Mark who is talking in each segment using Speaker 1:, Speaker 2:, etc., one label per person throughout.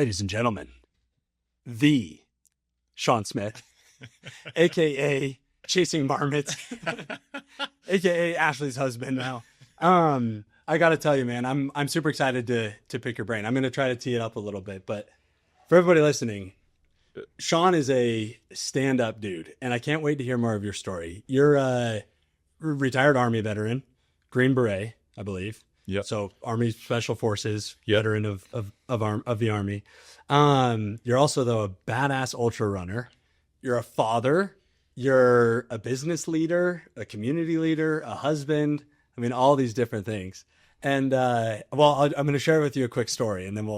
Speaker 1: ladies and gentlemen, the Shaun Smith, aka Chasing Marmots, aka Ashley's husband now. I got to tell you, man, I'm super excited to pick your brain. I'm going to try to tee it up a little bit, but for everybody listening, Shaun is a stand-up dude, and I can't wait to hear more of your story. You're a retired Army veteran, Green Beret, I believe.
Speaker 2: Yep.
Speaker 1: So Army Special Forces,
Speaker 2: Yep.
Speaker 1: veteran of the Army. You're also, though, a badass ultra runner. You're a father. You're a business leader, a community leader, a husband. I mean, all these different things. And I'm going to share with you a quick story, and then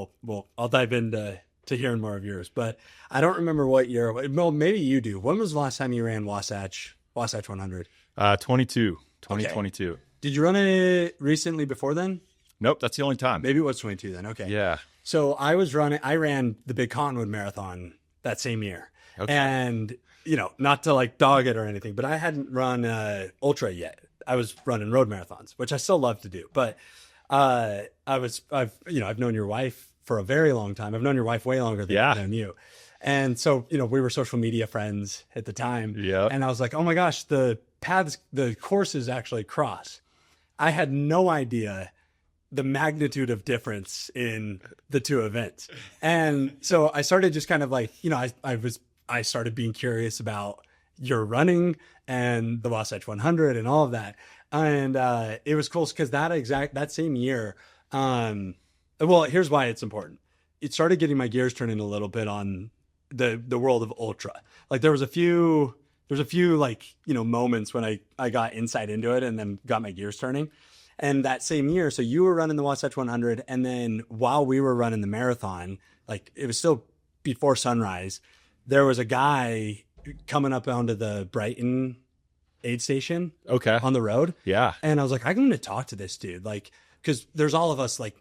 Speaker 1: I'll dive into hearing more of yours. But I don't remember what year. Well, maybe you do. When was the last time you ran Wasatch 100?
Speaker 2: 2022.
Speaker 1: Okay. Did you run it recently before then?
Speaker 2: Nope, that's the only time.
Speaker 1: Maybe it was 22 then. Okay.
Speaker 2: Yeah.
Speaker 1: So I ran the Big Cottonwood Marathon that same year.
Speaker 2: Okay.
Speaker 1: And, not to like dog it or anything, but I hadn't run ultra yet. I was running road marathons, which I still love to do. But I've known your wife for a very long time. I've known your wife way longer than I've known you. And so, we were social media friends at the time.
Speaker 2: Yeah.
Speaker 1: And I was like, oh my gosh, the courses actually cross. I had no idea the magnitude of difference in the two events. And so I started just kind of like, I started being curious about your running and the Wasatch 100 and all of that. And it was cool because that same year, here's why it's important. It started getting my gears turning a little bit on the world of ultra. Like there's a few like, moments when I got insight into it and then got my gears turning. And that same year, so you were running the Wasatch 100, and then while we were running the marathon, like it was still before sunrise, there was a guy coming up onto the Brighton aid station on the road.
Speaker 2: Yeah.
Speaker 1: And I was like, I'm going to talk to this dude. Like, because there's all of us like,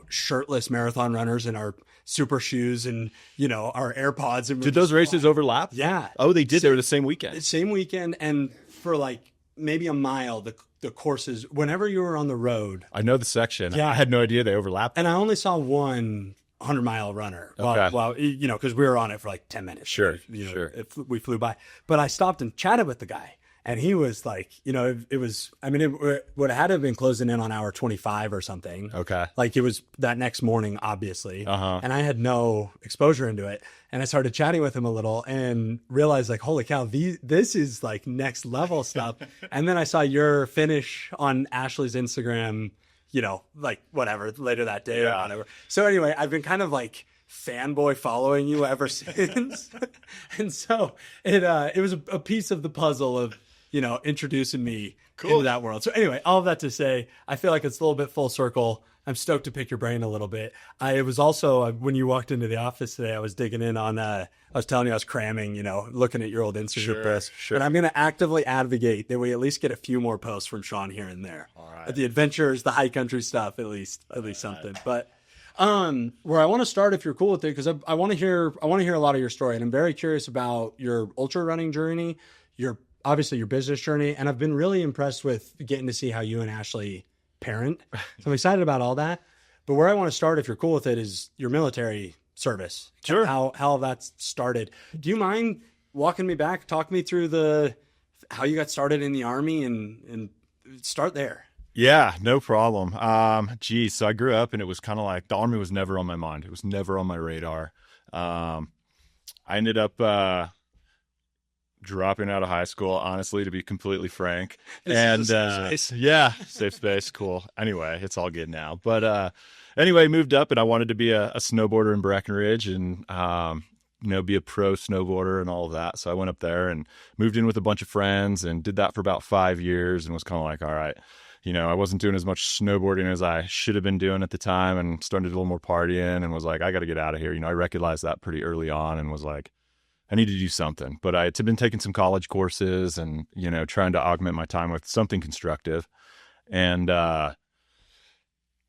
Speaker 1: shirtless marathon runners in our super shoes and, our AirPods. And
Speaker 2: Did those races overlap?
Speaker 1: Yeah.
Speaker 2: Oh, they did. They were the same weekend.
Speaker 1: Same weekend. And for like maybe a mile, the courses, whenever you were on the road.
Speaker 2: I know the section.
Speaker 1: Yeah.
Speaker 2: I had no idea they overlapped.
Speaker 1: And I only saw one 100-mile runner while because we were on it for like 10 minutes.
Speaker 2: Sure.
Speaker 1: We flew by. But I stopped and chatted with the guy. And he was like, it would have had to have been closing in on hour 25 or something.
Speaker 2: Okay.
Speaker 1: Like it was that next morning, obviously.
Speaker 2: Uh-huh.
Speaker 1: And I had no exposure into it. And I started chatting with him a little and realized like, holy cow, this is like next level stuff. And then I saw your finish on Ashley's Instagram, like whatever, later that day or whatever. So anyway, I've been kind of like fanboy following you ever since. And so it was a piece of the puzzle of, introducing me into that world. So anyway, all of that to say, I feel like it's a little bit full circle. I'm stoked to pick your brain a little bit. It was also, when you walked into the office today, I was digging in on, I was telling you I was cramming, looking at your old Instagram posts.
Speaker 2: Sure.
Speaker 1: But I'm going to actively advocate that we at least get a few more posts from Shaun here and there.
Speaker 2: All right.
Speaker 1: The adventures, the high country stuff, at least something. But where I want to start, if you're cool with it, because I want to hear a lot of your story, and I'm very curious about your ultra running journey, obviously your business journey, and I've been really impressed with getting to see how you and Ashley parent. So I'm excited about all that. But where I want to start, if you're cool with it, is your military service.
Speaker 2: Sure.
Speaker 1: How that started. Do you mind walking me back, talk me through how you got started in the Army and start there?
Speaker 2: Yeah, no problem. So I grew up and it was kind of like the Army was never on my mind. It was never on my radar. I ended up dropping out of high school, honestly, to be completely frank.
Speaker 1: Safe
Speaker 2: space. Cool. Anyway, it's all good now. But moved up and I wanted to be a snowboarder in Breckenridge and be a pro snowboarder and all of that. So I went up there and moved in with a bunch of friends and did that for about 5 years and was kind of like, all right, I wasn't doing as much snowboarding as I should have been doing at the time and started a little more partying and was like, I got to get out of here. I recognized that pretty early on and was like, I need to do something. But I had been taking some college courses and, trying to augment my time with something constructive. And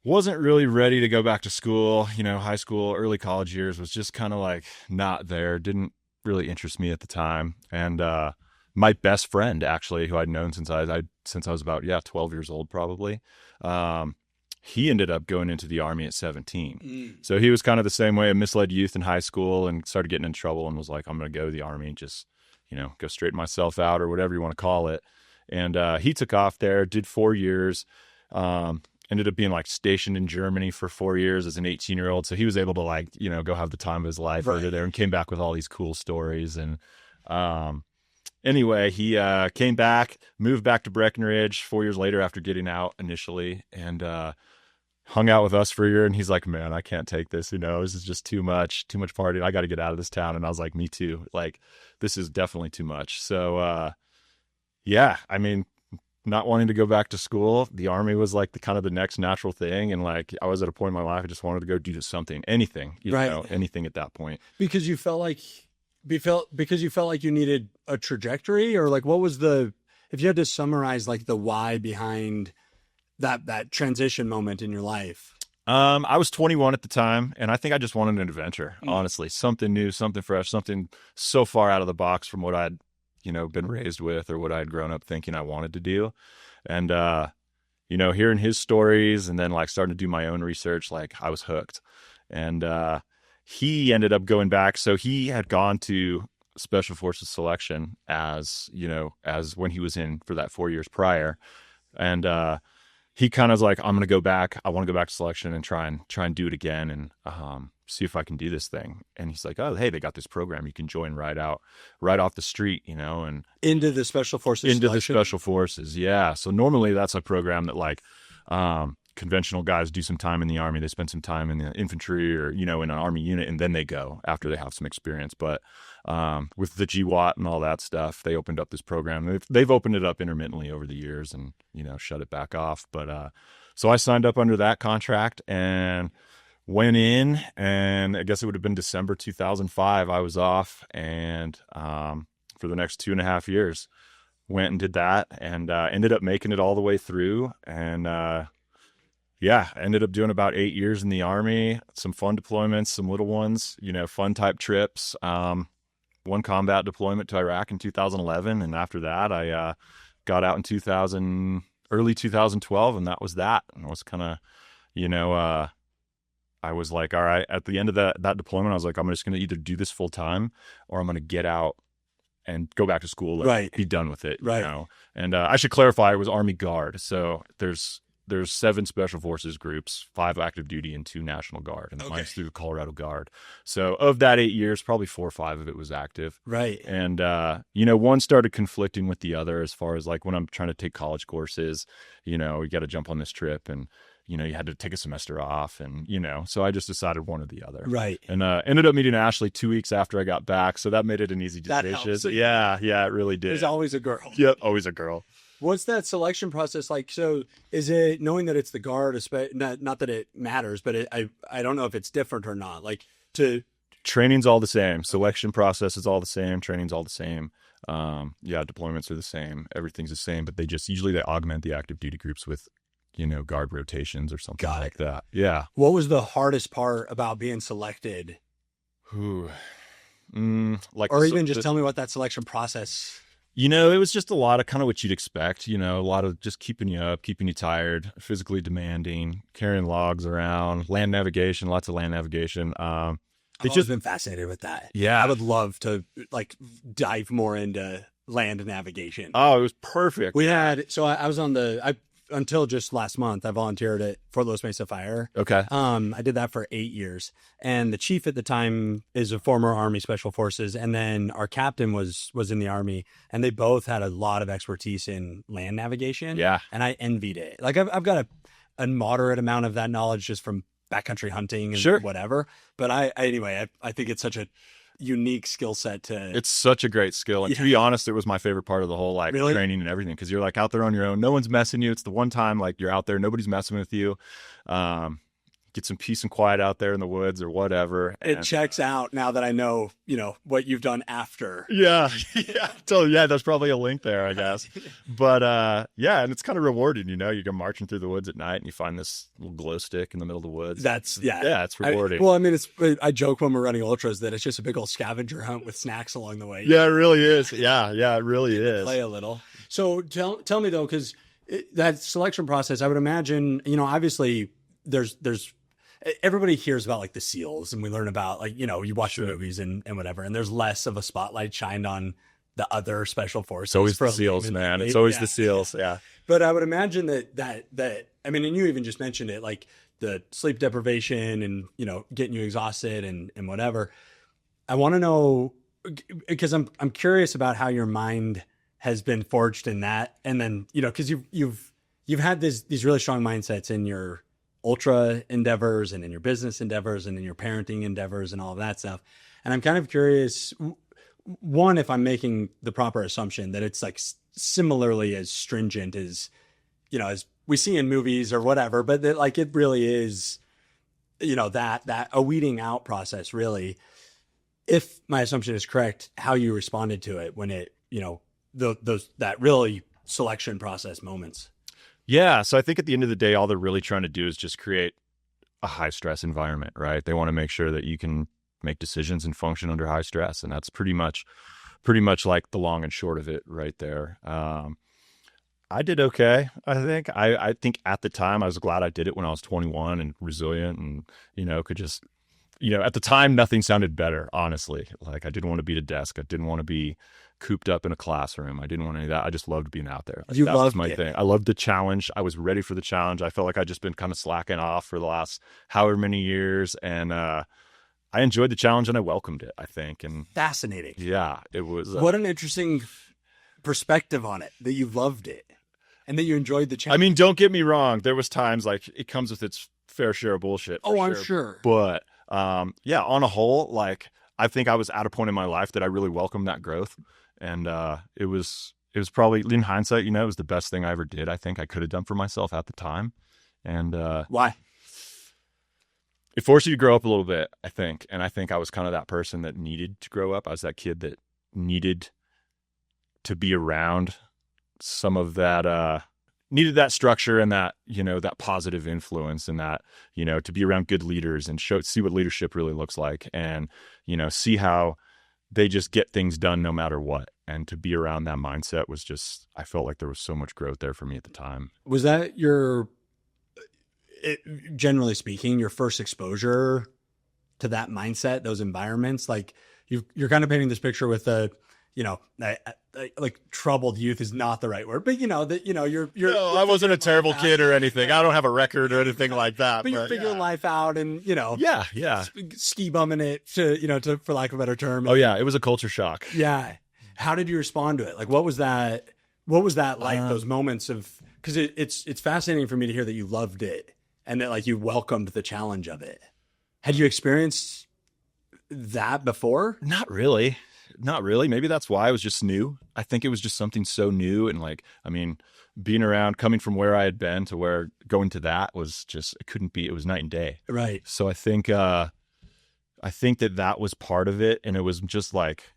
Speaker 2: wasn't really ready to go back to school. High school, early college years was just kind of like not there. Didn't really interest me at the time. And my best friend, actually, who I'd known since I was about 12 years old, probably. he ended up going into the Army at 17. So he was kind of the same way, a misled youth in high school, and started getting in trouble and was like, I'm going to go to the Army and just, go straighten myself out, or whatever you want to call it. And he took off there, did 4 years, ended up being like stationed in Germany for 4 years as an 18-year-old. So he was able to go have the time of his life over there, and came back with all these cool stories. And anyway, he came back, moved back to Breckenridge 4 years later after getting out initially, and hung out with us for a year. And he's like, man, I can't take this. This is just too much partying. I got to get out of this town. And I was like, me too. Like, this is definitely too much. So, yeah, I mean, not wanting to go back to school, the Army was like the next natural thing. And like, I was at a point in my life, I just wanted to go do something, anything, anything at that point.
Speaker 1: Because you felt like you needed a trajectory, or like, what was if you had to summarize like the why behind that transition moment in your life?
Speaker 2: I was 21 at the time, and I think I just wanted an adventure, honestly, something new, something fresh, something so far out of the box from what I'd, been raised with, or what I'd grown up thinking I wanted to do. And, hearing his stories, and then like starting to do my own research, like I was hooked. And, he ended up going back. So he had gone to Special Forces selection as when he was in for that 4 years prior. And, he kind of was like, I'm going to go back. I want to go back to selection and try and do it again, and see if I can do this thing. And he's like, oh, hey, they got this program you can join right off the street, and
Speaker 1: into the Special Forces selection?
Speaker 2: The Special Forces. Yeah. So normally that's a program that like conventional guys do some time in the Army. They spend some time in the infantry, or, in an Army unit, and then they go after they have some experience. But with the GWAT and all that stuff, they opened up this program. They've opened it up intermittently over the years, and, shut it back off. But so I signed up under that contract and went in, and I guess it would have been December 2005. I was off, and for the next 2.5 years, went and did that, and ended up making it all the way through. And yeah, ended up doing about 8 years in the Army, some fun deployments, some little ones, fun type trips. One combat deployment to Iraq in 2011. And after that, I got out in early 2012, and that was that. And I was kind of, I was like, all right, at the end of that deployment, I was like, I'm just going to either do this full time, or I'm going to get out and go back to school and be done with it.
Speaker 1: Right.
Speaker 2: And I should clarify, it was Army Guard. So there's 7 Special Forces groups, 5 active duty, and 2 National Guard. And mine's through the Colorado Guard. So of that 8 years, probably 4 or 5 of it was active.
Speaker 1: Right.
Speaker 2: And, one started conflicting with the other, as far as like when I'm trying to take college courses, you got to jump on this trip, and, you had to take a semester off, and, so I just decided one or the other.
Speaker 1: Right.
Speaker 2: And ended up meeting Ashley 2 weeks after I got back. So that made it an easy decision.
Speaker 1: That helps.
Speaker 2: Yeah, it really did.
Speaker 1: There's always a girl.
Speaker 2: Yep, always a girl.
Speaker 1: What's that selection process like? So is it, knowing that it's the Guard, not that it matters, but I don't know if it's different or not. Like,
Speaker 2: training's all the same. Selection process is all the same. Training's all the same. Deployments are the same. Everything's the same, but they usually augment the active duty groups with, Guard rotations or something like that. Yeah.
Speaker 1: What was the hardest part about being selected?
Speaker 2: Or
Speaker 1: even just tell me what that selection process.
Speaker 2: It was just a lot of kind of what you'd expect, a lot of just keeping you up, keeping you tired, physically demanding, carrying logs around, land navigation, lots of land navigation.
Speaker 1: I've just been fascinated with that.
Speaker 2: Yeah.
Speaker 1: I would love to dive more into land navigation.
Speaker 2: Oh, it was perfect.
Speaker 1: I was until just last month, I volunteered at Fort Lewis Mesa Fire.
Speaker 2: Okay.
Speaker 1: I did that for 8 years. And the chief at the time is a former Army Special Forces. And then our captain was in the Army, and they both had a lot of expertise in land navigation.
Speaker 2: Yeah.
Speaker 1: And I envied it. Like I've got a moderate amount of that knowledge just from backcountry hunting and whatever. But I think it's such a unique skill set
Speaker 2: it's such a great skill, and to be honest, it was my favorite part of the whole training and everything, because you're like out there on your own, no one's messing you. It's the one time like you're out there, nobody's messing with you. Get some peace and quiet out there in the woods or whatever.
Speaker 1: It checks out now that I know, what you've done after.
Speaker 2: Yeah. So there's probably a link there, I guess. But and it's kind of rewarding, you go marching through the woods at night and you find this little glow stick in the middle of the woods. It's rewarding.
Speaker 1: I joke when we're running ultras that it's just a big old scavenger hunt with snacks along the way.
Speaker 2: Yeah, it really is. Yeah, it really is.
Speaker 1: Play a little. So tell me though, because that selection process, I would imagine, obviously there's everybody hears about like the SEALs, and we learn about like, you watch the movies and whatever, and there's less of a spotlight shined on the other special forces.
Speaker 2: It's always the SEALs, man. It's always the SEALs. Yeah.
Speaker 1: But I would imagine that, I mean, and you even just mentioned it, like the sleep deprivation and, getting you exhausted and whatever. I want to know, because I'm curious about how your mind has been forged in that. And then, because you've had these really strong mindsets in your ultra endeavors and in your business endeavors and in your parenting endeavors and all of that stuff. And I'm kind of curious, one, if I'm making the proper assumption that it's like similarly as stringent as, as we see in movies or whatever, but that like it really is, that a weeding out process, really. If my assumption is correct, how you responded to it when it, that really selection process moments.
Speaker 2: Yeah. So I think at the end of the day, all they're really trying to do is just create a high stress environment, right? They want to make sure that you can make decisions and function under high stress. And that's pretty much like the long and short of it right there. I did okay. I think at the time I was glad I did it when I was 21 and resilient and, could just, at the time, nothing sounded better, honestly. Like I didn't want to be at a desk. I didn't want to be cooped up in a classroom. I didn't want any of that. I just loved being out there. Like, that was my thing. I loved the challenge. I was ready for the challenge. I felt like I'd just been kind of slacking off for the last however many years. And, I enjoyed the challenge and I welcomed it, I think. And
Speaker 1: fascinating.
Speaker 2: Yeah, it was.
Speaker 1: What an interesting perspective on it, that you loved it and that you enjoyed the challenge.
Speaker 2: I mean, don't get me wrong. There was times like it comes with its fair share of bullshit.
Speaker 1: Oh, I'm sure.
Speaker 2: But yeah, on a whole, like I think I was at a point in my life that I really welcomed that growth. And it was probably, in hindsight, it was the best thing I ever did. I think I could have done for myself at the time. And
Speaker 1: why?
Speaker 2: It forced you to grow up a little bit, I think. And I think I was kind of that person that needed to grow up. I was that kid that needed to be around some of that, needed that structure and that, that positive influence and that, to be around good leaders and see what leadership really looks like and, see how they just get things done no matter what. And to be around that mindset was just, I felt like there was so much growth there for me at the time.
Speaker 1: Was that generally speaking, your first exposure to that mindset, those environments? Like you're kind of painting this picture with like troubled youth is not the right word, but you're
Speaker 2: no, I wasn't a terrible kid or anything. I don't have a record or anything like that.
Speaker 1: But you're figuring life out and,
Speaker 2: yeah.
Speaker 1: ski bumming it to for lack of a better term.
Speaker 2: Oh yeah. It was a culture shock.
Speaker 1: Yeah. How did you respond to it? Like, what was that like, those moments of, cause it's fascinating for me to hear that you loved it and that like you welcomed the challenge of it. Had you experienced that before?
Speaker 2: Not really. Maybe that's why it was just new. I think it was just something so new. And like, I mean, being around, coming from where I had been to where going to that was just, it was night and day.
Speaker 1: Right.
Speaker 2: So I think that was part of it. And it was just like,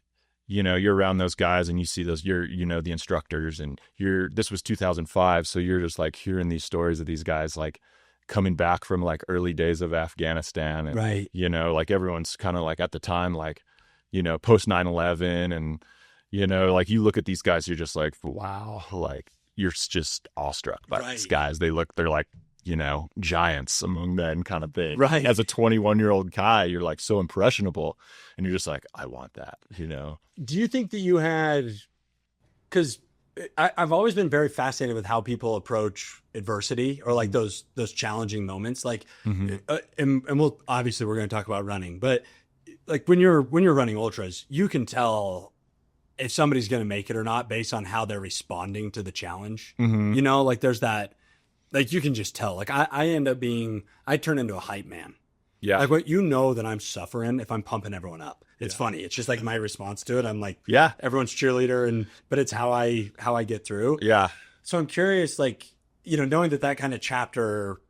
Speaker 2: you're around those guys and you see those, the instructors and this was 2005. So you're just like hearing these stories of these guys, like coming back from like early days of Afghanistan. And,
Speaker 1: right.
Speaker 2: Like everyone's kind of like at the time, like, post 9/11 and, like you look at these guys, you're just like, wow, like you're just awestruck by these guys. They're like, giants among men kind of thing.
Speaker 1: Right.
Speaker 2: As a 21-year-old guy, you're like so impressionable and you're just like, I want that,
Speaker 1: Do you think that you had, because I've always been very fascinated with how people approach adversity or like those challenging moments, like, and we're going to talk about running, but like when you're running ultras, you can tell if somebody's going to make it or not based on how they're responding to the challenge.
Speaker 2: Mm-hmm.
Speaker 1: Like there's that, like you can just tell. Like I turn into a hype man.
Speaker 2: Yeah.
Speaker 1: Like that I'm suffering if I'm pumping everyone up. It's funny. It's just like my response to it. I'm like,
Speaker 2: yeah,
Speaker 1: everyone's cheerleader, but it's how I get through.
Speaker 2: Yeah.
Speaker 1: So I'm curious, like, knowing that kind of chapter,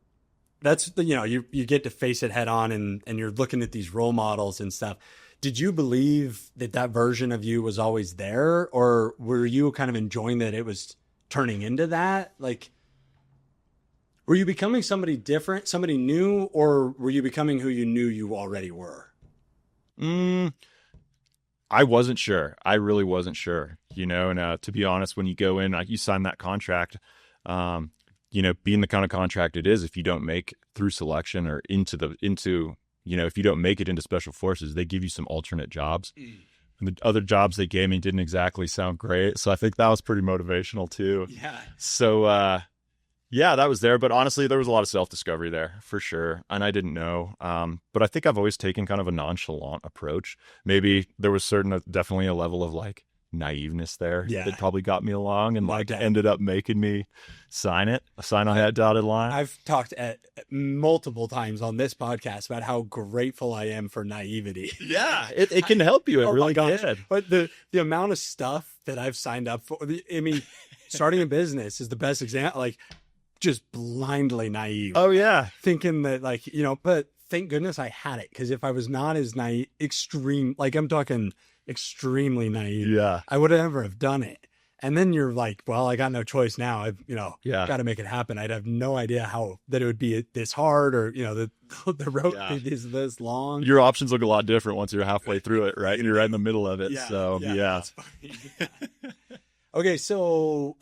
Speaker 1: that's the, you get to face it head on and you're looking at these role models and stuff. Did you believe that version of you was always there, or were you kind of enjoying that it was turning into that? Like, were you becoming somebody different, somebody new, or were you becoming who you knew you already were?
Speaker 2: I wasn't sure. I really wasn't sure, and to be honest, when you go in, like you sign that contract, Being the kind of contract it is, if you don't make through selection or into, if you don't make it into special forces, they give you some alternate jobs. And the other jobs they gave me didn't exactly sound great. So I think that was pretty motivational too.
Speaker 1: Yeah.
Speaker 2: So, that was there. But honestly, there was a lot of self-discovery there for sure. And I didn't know. But I think I've always taken kind of a nonchalant approach. Maybe there was definitely a level of like naiveness there that probably got me along and ended up making me sign on that dotted line.
Speaker 1: I've talked at multiple times on this podcast about how grateful I am for naivety.
Speaker 2: Yeah, it can help you. It really can.
Speaker 1: But the amount of stuff that I've signed up for, starting a business is the best example. Like, just blindly naive.
Speaker 2: Oh yeah,
Speaker 1: thinking that but thank goodness I had it, because if I was not as naive, I'm talking extremely naive, I would never have done it. And then you're like, well, I got no choice now. I've got to make it happen. I'd have no idea that it would be this hard, or the road is this long.
Speaker 2: Your options look a lot different once you're halfway through it, right? And you're right in the middle of it. That's funny.
Speaker 1: Okay, so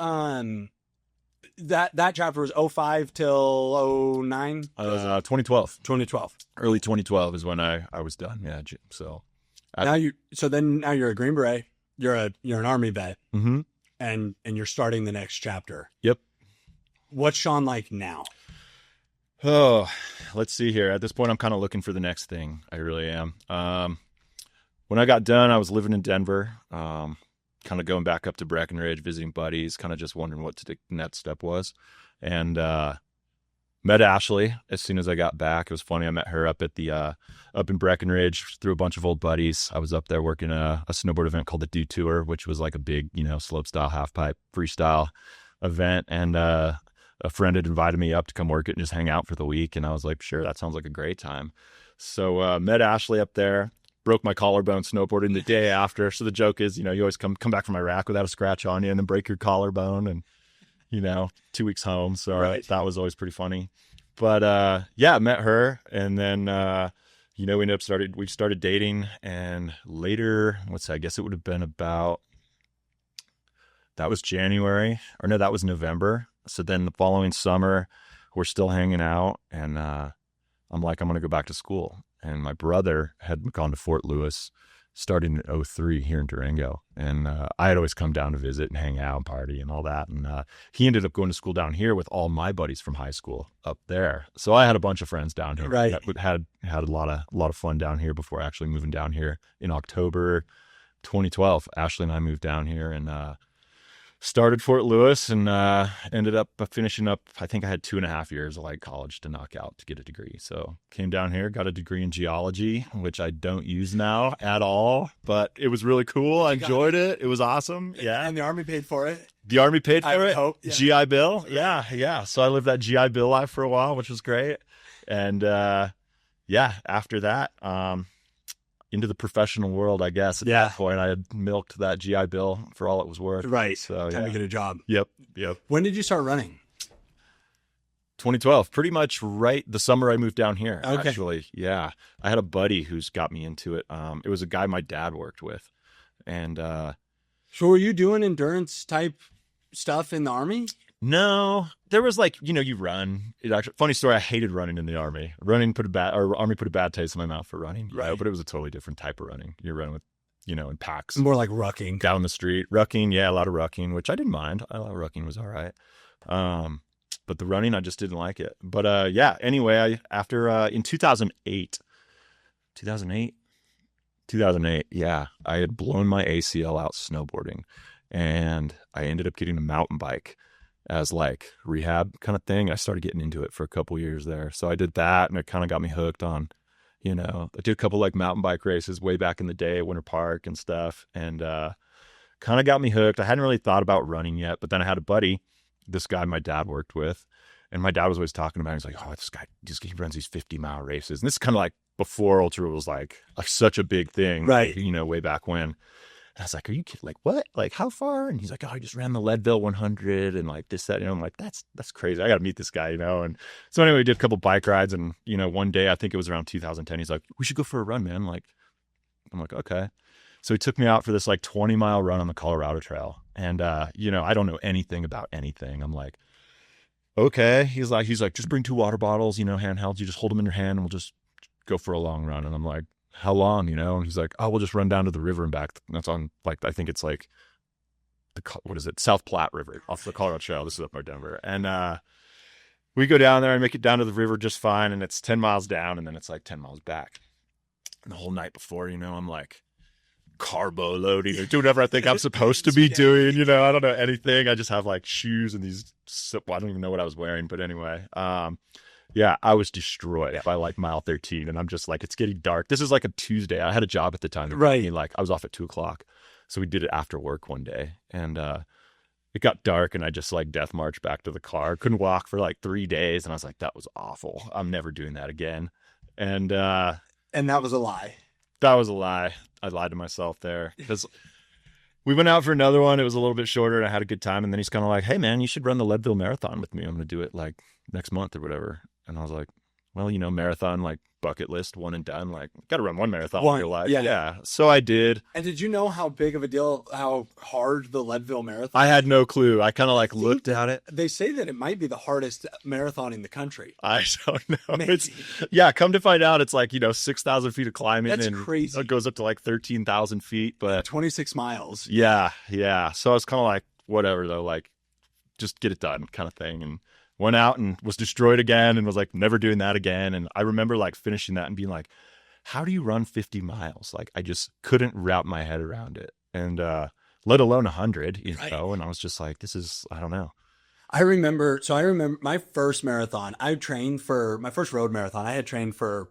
Speaker 1: that chapter was 2005 till 2009.
Speaker 2: 2012.
Speaker 1: 2012.
Speaker 2: Early 2012 is when I was done. Yeah. So
Speaker 1: now you're a Green Beret. You're an Army vet.
Speaker 2: Mm-hmm.
Speaker 1: And you're starting the next chapter.
Speaker 2: Yep.
Speaker 1: What's Shaun like now?
Speaker 2: Oh, let's see here. At this point, I'm kind of looking for the next thing. I really am. When I got done, I was living in Denver, kind of going back up to Breckenridge, visiting buddies, kind of just wondering what the next step was. And met Ashley as soon as I got back. It was funny. I met her up in Breckenridge through a bunch of old buddies. I was up there working a snowboard event called the Do Tour, which was like a big, slope style, half pipe, freestyle event. And a friend had invited me up to come work it and just hang out for the week. And I was like, sure, that sounds like a great time. So met Ashley up there, broke my collarbone snowboarding the day after. So the joke is, you always come back from Iraq without a scratch on you and then break your collarbone and 2 weeks home. So that was always pretty funny. But I met her, and then we started dating, and later, I guess it would have been that was January, or no, that was November. So then the following summer, we're still hanging out, and I'm like, I'm going to go back to school. And my brother had gone to Fort Lewis starting in 2003 here in Durango. And I had always come down to visit and hang out and party and all that. And he ended up going to school down here with all my buddies from high school up there. So I had a bunch of friends down here.
Speaker 1: Right.
Speaker 2: That had a lot of fun down here before actually moving down here in October 2012. Ashley and I moved down here and started Fort Lewis and ended up finishing up. I think I had 2.5 years of college to knock out to get a degree. So came down here, got a degree in geology, which I don't use now at all, but it was really cool. I enjoyed it. It was awesome. Yeah.
Speaker 1: And the Army paid for it.
Speaker 2: The Army paid for it.
Speaker 1: Hope, yeah.
Speaker 2: GI Bill. Yeah. So I lived that GI Bill life for a while, which was great. And after that, into the professional world, I guess. At that point, I had milked that GI Bill for all it was worth.
Speaker 1: Right.
Speaker 2: So
Speaker 1: time to get a job.
Speaker 2: Yep.
Speaker 1: When did you start running?
Speaker 2: 2012, pretty much right the summer I moved down here.
Speaker 1: Okay.
Speaker 2: Actually, yeah. I had a buddy who's got me into it. It was a guy my dad worked with, and
Speaker 1: so were you doing endurance type stuff in the Army?
Speaker 2: No, there was you run. Funny story. I hated running in the Army. Army put a bad taste in my mouth for running.
Speaker 1: Right.
Speaker 2: But it was a totally different type of running. You're running with, in packs.
Speaker 1: More like rucking.
Speaker 2: Down the street. Rucking. Yeah. A lot of rucking, which I didn't mind. I thought rucking was all right. But the running, I just didn't like it. But, anyway, after, in 2008, yeah, I had blown my ACL out snowboarding, and I ended up getting a mountain bike as rehab kind of thing. I started getting into it for a couple years there. So I did that, and it kind of got me hooked on, I did a couple mountain bike races way back in the day at Winter Park and stuff, and kind of got me hooked. I hadn't really thought about running yet, but then I had a buddy, this guy my dad worked with, and my dad was always talking about it. He's like, oh, this guy, he runs these 50-mile races. And this is kind of before Ultra was such a big thing,
Speaker 1: right?
Speaker 2: Way back when. And I was like, are you kidding? What? How far? And he's like, oh, I just ran the Leadville 100 and this, that. I'm like, that's crazy. I got to meet this guy, And so anyway, we did a couple bike rides. And, one day, I think it was around 2010, he's like, we should go for a run, man. I'm like, okay. So he took me out for this 20-mile run on the Colorado Trail. And, I don't know anything about anything. I'm like, okay. He's like, just bring 2 water bottles, handheld. You just hold them in your hand and we'll just go for a long run. And I'm like, how long, And he's like, oh, we'll just run down to the river and back. And that's on, like, I think it's like, what is it? South Platte River off the Colorado Trail. This is up near Denver. And we go down there and make it down to the river just fine. And it's 10 miles down and then it's like 10 miles back. And the whole night before, I'm like carbo loading or doing whatever I think I'm supposed to be doing. I don't know anything. I just have like shoes and these, well, I don't even know what I was wearing. But anyway, yeah, I was destroyed by like mile 13. And I'm just like, it's getting dark. This is like a Tuesday. I had a job at the time.
Speaker 1: Right.
Speaker 2: Like I was off at 2:00. So we did it after work one day. And it got dark and I just like death marched back to the car. Couldn't walk for like 3 days. And I was like, that was awful. I'm never doing that again. And
Speaker 1: that was a lie.
Speaker 2: That was a lie. I lied to myself there because we went out for another one. It was a little bit shorter and I had a good time. And then he's kind of like, hey man, you should run the Leadville Marathon with me. I'm going to do it like next month or whatever. And I was like, well, marathon, like bucket list, one and done. Like, got to run one marathon in your life. Yeah. So I did.
Speaker 1: And did you know how big of a deal, how hard the Leadville Marathon?
Speaker 2: I had no clue. I kind of like looked at it.
Speaker 1: They say that it might be the hardest marathon in the country.
Speaker 2: I don't know. Come to find out, it's like, 6,000 feet of climbing.
Speaker 1: That's
Speaker 2: and
Speaker 1: crazy.
Speaker 2: It goes up to like 13,000 feet, but
Speaker 1: 26 miles.
Speaker 2: Yeah. So I was kind of like, whatever though, like just get it done kind of thing. And went out and was destroyed again and was like, never doing that again. And I remember like finishing that and being like, how do you run 50 miles? Like, I just couldn't wrap my head around it. And let alone 100, and I was just like, this is, I don't know.
Speaker 1: I remember my first marathon. I trained for my first road marathon. I had trained for,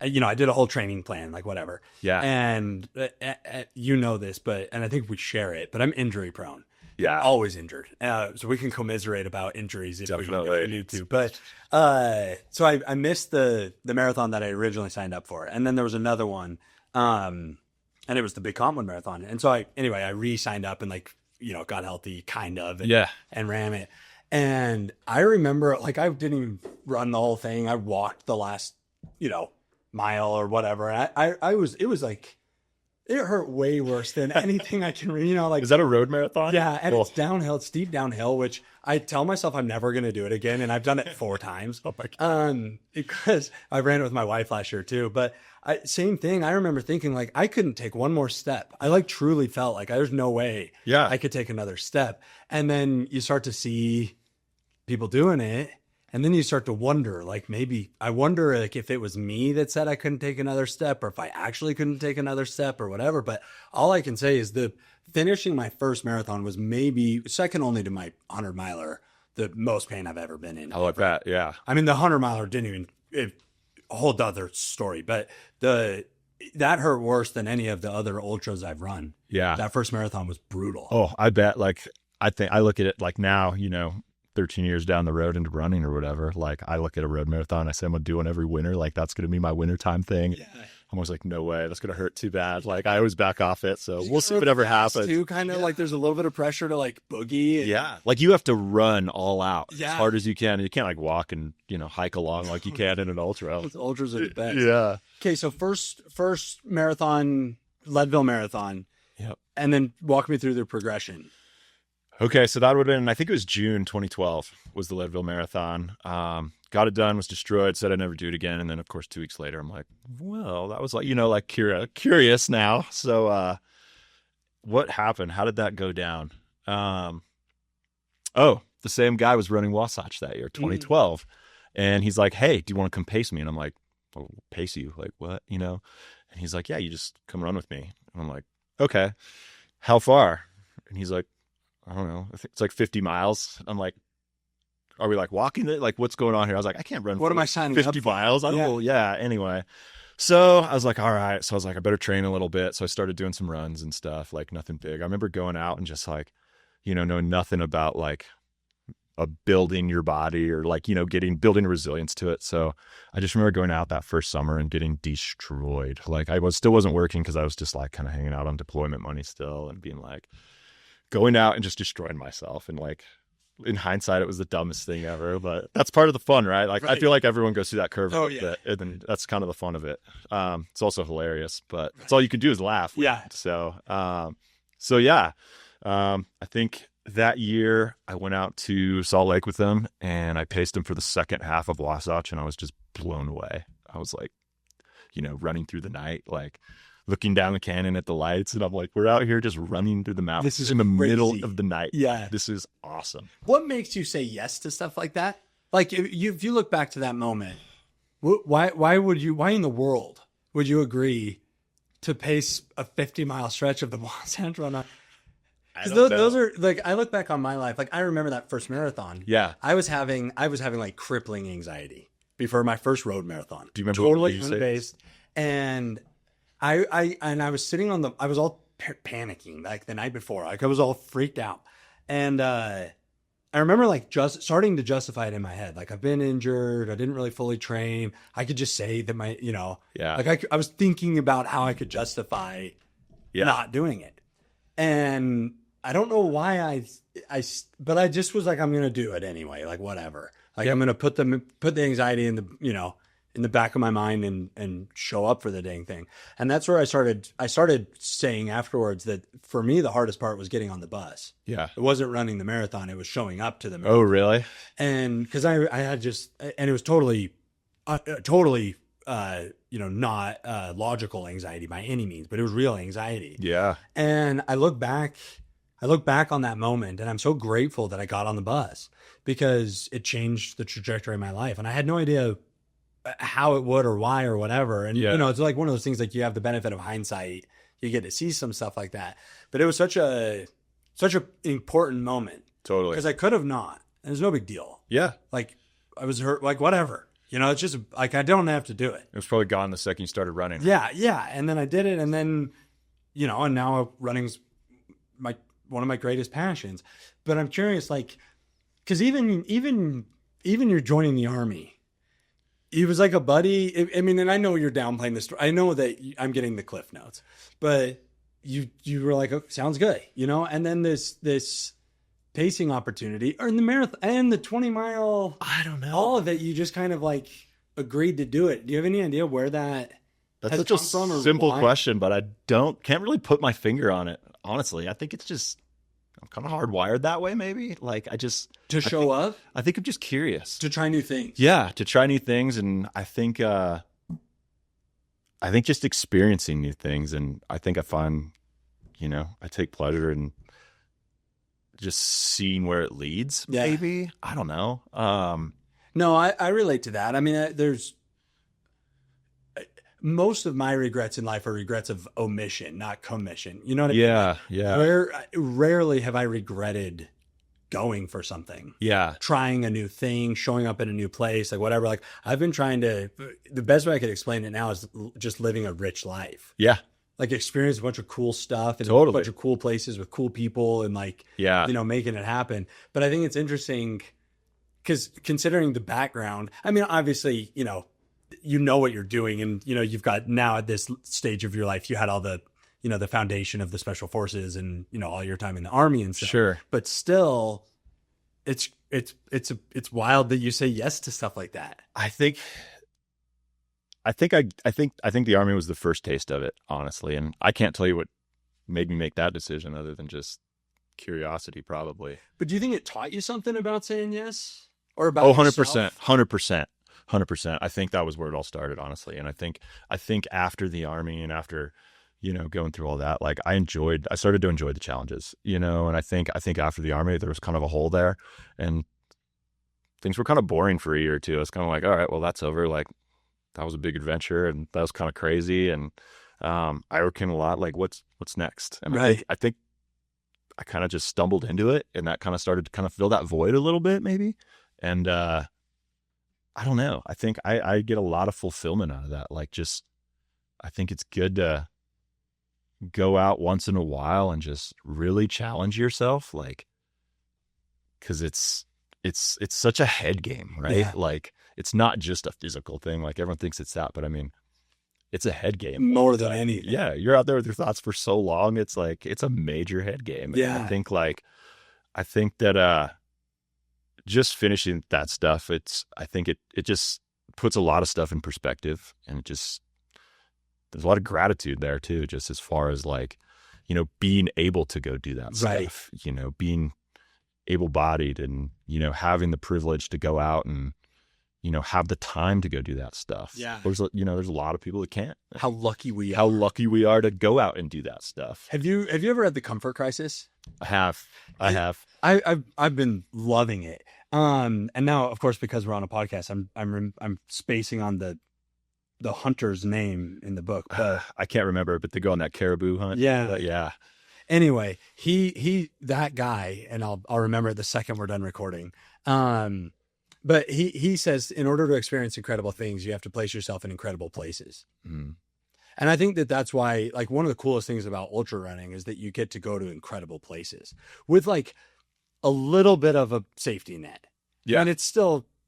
Speaker 1: I did a whole training plan, like whatever.
Speaker 2: Yeah.
Speaker 1: And this, and I think we share it, but I'm injury prone.
Speaker 2: Yeah.
Speaker 1: Always injured. So we can commiserate about injuries if
Speaker 2: Definitely.
Speaker 1: we need to. But so I missed the marathon that I originally signed up for. And then there was another one. And it was the Big Commonwealth Marathon. And so I re-signed up and got healthy kind of and ran it. And I remember like I didn't even run the whole thing. I walked the last, mile or whatever. It was like, it hurt way worse than anything I can read.
Speaker 2: Is that a road marathon?
Speaker 1: Yeah, and it's downhill, it's steep downhill, which I tell myself I'm never going to do it again, and I've done it 4 times.
Speaker 2: Oh my God.
Speaker 1: Because I ran it with my wife last year too. But same thing. I remember thinking like I couldn't take one more step. I like truly felt like there's no way I could take another step. And then you start to see people doing it. And then you start to wonder, like maybe I wonder like if it was me that said I couldn't take another step or if I actually couldn't take another step or whatever. But all I can say is finishing my first marathon was maybe second only to my 100-miler, the most pain I've ever been in.
Speaker 2: I like that. Yeah.
Speaker 1: I mean, the 100-miler didn't even, a whole other story, but that hurt worse than any of the other ultras I've run.
Speaker 2: Yeah.
Speaker 1: That first marathon was brutal.
Speaker 2: Oh, I bet. Like, I think I look at it like now, 13 years down the road into running or whatever, like I look at a road marathon, I say I'm gonna do one every winter, like that's gonna be my wintertime thing. Yeah. I'm always like, no way, that's gonna hurt too bad. Like I always back off it, so we'll see if it ever happens.
Speaker 1: Too kind of like there's a little bit of pressure to like boogie.
Speaker 2: Yeah, like you have to run all out as hard as you can. You can't like walk and hike along like you can in an ultra.
Speaker 1: Those ultras are the best.
Speaker 2: Yeah.
Speaker 1: Okay, so first marathon, Leadville Marathon.
Speaker 2: Yep.
Speaker 1: And then walk me through the progression.
Speaker 2: Okay, so that would have been, I think it was June 2012 was the Leadville Marathon. Got it done, was destroyed, said I'd never do it again. And then, of course, 2 weeks later, I'm like, well, that was like, like curious now. So what happened? How did that go down? The same guy was running Wasatch that year, 2012. And he's like, hey, do you want to come pace me? And I'm like, oh, pace you? Like, what? And he's like, yeah, you just come run with me. And I'm like, okay, how far? And he's like, I don't know. I think it's like 50 miles. I'm like, are we like walking it? Like, what's going on here? I was like, I can't run.
Speaker 1: What am I signing
Speaker 2: 50 miles? I don't know. Yeah. Anyway. So I was like, all right. So I was like, I better train a little bit. So I started doing some runs and stuff, like nothing big. I remember going out and just like, knowing nothing about like building your body or like, building resilience to it. So I just remember going out that first summer and getting destroyed. Like I still wasn't working because I was just like kind of hanging out on deployment money still and being like, going out and just destroying myself. And like in hindsight, it was the dumbest thing ever, but that's part of the fun, right? Like, I feel like everyone goes through that curve a bit, and then that's kind of the fun of it. It's also hilarious, but it's all you can do is laugh.
Speaker 1: Yeah.
Speaker 2: So yeah, I think that year I went out to Salt Lake with them and I paced them for the second half of Wasatch, and I was just blown away. I was like, running through the night, like looking down the canyon at the lights, and I'm like, we're out here just running through the mountains.
Speaker 1: This is
Speaker 2: in the
Speaker 1: crazy.
Speaker 2: middle of the night.
Speaker 1: Yeah.
Speaker 2: This is awesome.
Speaker 1: What makes you say yes to stuff like that? Like if you look back to that moment, why in the world would you agree to pace a 50-mile stretch of the Wasatch Run? Those are like, I look back on my life, like I remember that first marathon.
Speaker 2: Yeah.
Speaker 1: I was having like crippling anxiety before my first road marathon.
Speaker 2: Do you remember
Speaker 1: totally
Speaker 2: what you
Speaker 1: unbased? And I was sitting on I was all panicking like the night before, like I was all freaked out. And I remember like just starting to justify it in my head. Like I've been injured. I didn't really fully train. I could just say that like I was thinking about how I could justify not doing it. And I don't know why but I just was like, I'm going to do it anyway. Like whatever. Like I'm going to put the anxiety in the back of my mind and show up for the dang thing. And that's where I started saying afterwards that for me, the hardest part was getting on the bus.
Speaker 2: Yeah.
Speaker 1: It wasn't running the marathon. It was showing up to the marathon.
Speaker 2: Oh, really?
Speaker 1: And cause I had and it was totally, not logical anxiety by any means, but it was real anxiety.
Speaker 2: Yeah.
Speaker 1: And I look back on that moment and I'm so grateful that I got on the bus because it changed the trajectory of my life. And I had no idea how it would or why or whatever. And, it's like one of those things, like you have the benefit of hindsight. You get to see some stuff like that. But it was such a important moment.
Speaker 2: Totally.
Speaker 1: Because I could have not. And it's no big deal.
Speaker 2: Yeah.
Speaker 1: Like I was hurt, like whatever. It's just like I don't have to do it.
Speaker 2: It was probably gone the second you started running.
Speaker 1: Yeah, yeah. And then I did it. And then, and now running's one of my greatest passions. But I'm curious, like, because even you're joining the Army, he was like a buddy. I mean, and I know you're downplaying this. I know that I'm getting the cliff notes, but you were like, oh, sounds good, And then this pacing opportunity, or in the marathon and the 20-mile,
Speaker 2: I don't know,
Speaker 1: all of it. You just kind of like agreed to do it. Do you have any idea where that?
Speaker 2: That's such a simple question, but I can't really put my finger on it. Honestly, I think it's just I'm kind of hardwired that way. Maybe like I
Speaker 1: show up.
Speaker 2: I think I'm just curious
Speaker 1: to try new things.
Speaker 2: Yeah, to try new things, and I think just experiencing new things, and I think I find, I take pleasure in just seeing where it leads.
Speaker 1: Yeah.
Speaker 2: Maybe I don't know.
Speaker 1: No, I relate to that. I mean, there's most of my regrets in life are regrets of omission, not commission. You know what I mean?
Speaker 2: Yeah, yeah.
Speaker 1: Rarely have I regretted going for something.
Speaker 2: Yeah.
Speaker 1: Trying a new thing, showing up in a new place, like whatever. Like I've been trying to, the best way I could explain it now is just living a rich life.
Speaker 2: Yeah.
Speaker 1: Like experience a bunch of cool stuff and
Speaker 2: totally.
Speaker 1: A bunch of cool places with cool people and like, making it happen. But I think it's interesting because considering the background, I mean, obviously, you know what you're doing, and you've got now at this stage of your life, you had all the the foundation of the special forces and all your time in the Army and stuff.
Speaker 2: Sure.
Speaker 1: But still, it's wild that you say yes to stuff like that.
Speaker 2: I think the Army was the first taste of it, honestly, and I can't tell you what made me make that decision other than just curiosity, probably.
Speaker 1: But do you think it taught you something about saying yes, or about
Speaker 2: 100%. I think that was where it all started, honestly. And I think after the Army and after, going through all that, like I started to enjoy the challenges, and I think after the Army, there was kind of a hole there and things were kind of boring for a year or two. It's kind of like, all right, well, that's over. Like that was a big adventure and that was kind of crazy. And I working a lot, like what's next? And
Speaker 1: right.
Speaker 2: I think I kind of just stumbled into it, and that kind of started to kind of fill that void a little bit, maybe. And, I don't know. I think I get a lot of fulfillment out of that. Like I think it's good to go out once in a while and just really challenge yourself. Like, cause it's such a head game, right?
Speaker 1: Yeah.
Speaker 2: Like it's not just a physical thing. Like everyone thinks it's that, but I mean, it's a head game.
Speaker 1: More than anything.
Speaker 2: Yeah. You're out there with your thoughts for so long. It's like, it's a major head game.
Speaker 1: Yeah.
Speaker 2: And I think that, just finishing that stuff, I think it just puts a lot of stuff in perspective, and there's a lot of gratitude there too, just as far as like, being able to go do that
Speaker 1: right.
Speaker 2: stuff, being able-bodied and, you know, having the privilege to go out and, you know, have the time to go do that stuff.
Speaker 1: Yeah.
Speaker 2: There's a lot of people that can't.
Speaker 1: How lucky we are.
Speaker 2: How lucky we are to go out and do that stuff.
Speaker 1: Have you ever had the comfort crisis?
Speaker 2: I have.
Speaker 1: I've been loving it. And now, of course, because we're on a podcast, I'm spacing on the hunter's name in the book. But
Speaker 2: I can't remember, but they go on that caribou hunt.
Speaker 1: Yeah.
Speaker 2: Yeah.
Speaker 1: Anyway, he that guy, and I'll remember it the second we're done recording. But he says, in order to experience incredible things, you have to place yourself in incredible places.
Speaker 2: Mm.
Speaker 1: And I think that that's why, like, one of the coolest things about ultra running is that you get to go to incredible places with like a little bit of a safety net.
Speaker 2: Yeah.
Speaker 1: And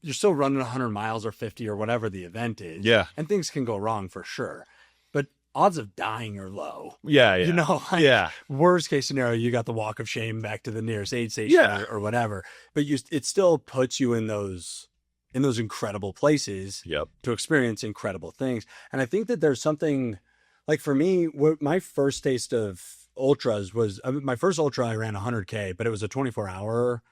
Speaker 1: you're still running 100 miles or 50 or whatever the event is.
Speaker 2: Yeah.
Speaker 1: And things can go wrong for sure. But odds of dying are low.
Speaker 2: Yeah.
Speaker 1: You know, like,
Speaker 2: yeah.
Speaker 1: worst case scenario, you got the walk of shame back to the nearest aid station or whatever. But it still puts you in those incredible places to experience incredible things. And I think that there's something, like, for me, what my first taste of ultras was, my first ultra, I ran 100K, but it was a 24-hour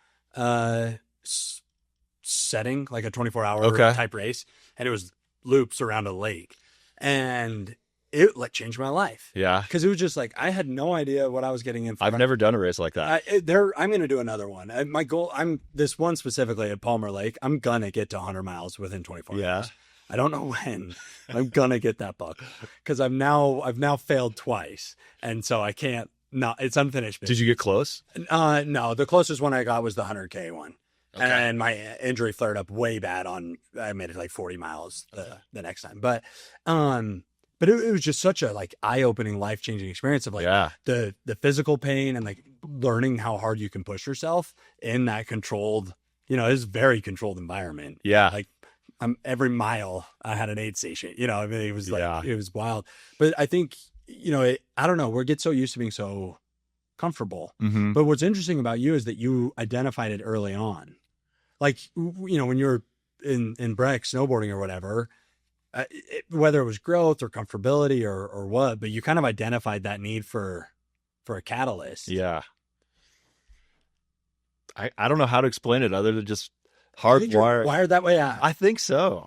Speaker 1: setting, like a 24-hour type race. And it was loops around a lake. And it like changed my life.
Speaker 2: Yeah.
Speaker 1: Because it was just like, I had no idea what I was getting in for.
Speaker 2: I've never done a race like that.
Speaker 1: I'm going to do another one. My goal, this one specifically at Palmer Lake, I'm going to get to 100 miles within 24 hours. I don't know when. I'm going to get that buck because I've now failed twice. And so I can't, it's unfinished business.
Speaker 2: Did you get close?
Speaker 1: No, the closest one I got was the 100K one.
Speaker 2: Okay.
Speaker 1: And my injury flared up way bad I made it like 40 miles the next time. But it was just such a like eye-opening, life-changing experience of like the physical pain and like learning how hard you can push yourself in that controlled, you know, it's a very controlled environment.
Speaker 2: Yeah.
Speaker 1: Like every mile I had an aid station, you know, I mean, it was like, it was wild. But I think, you know, I don't know, we get so used to being so comfortable.
Speaker 2: Mm-hmm.
Speaker 1: But what's interesting about you is that you identified it early on. Like, you know, when you're in Breck snowboarding or whatever, whether it was growth or comfortability or what, but you kind of identified that need for a catalyst.
Speaker 2: Yeah. I don't know how to explain it other than just
Speaker 1: wired that way out.
Speaker 2: I think so.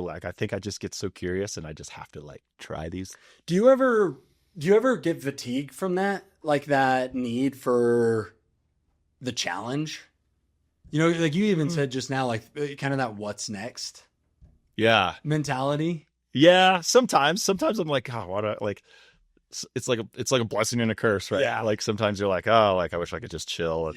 Speaker 2: Like, I think I just get so curious and I just have to like try these.
Speaker 1: Do you ever get fatigued from that? Like that need for the challenge? You know, like you even said just now, like kind of that what's next mentality.
Speaker 2: Yeah. Sometimes I'm like, oh, what? Like, it's like a blessing and a curse, right?
Speaker 1: Yeah.
Speaker 2: Like sometimes you're like, oh, like I wish I could just chill,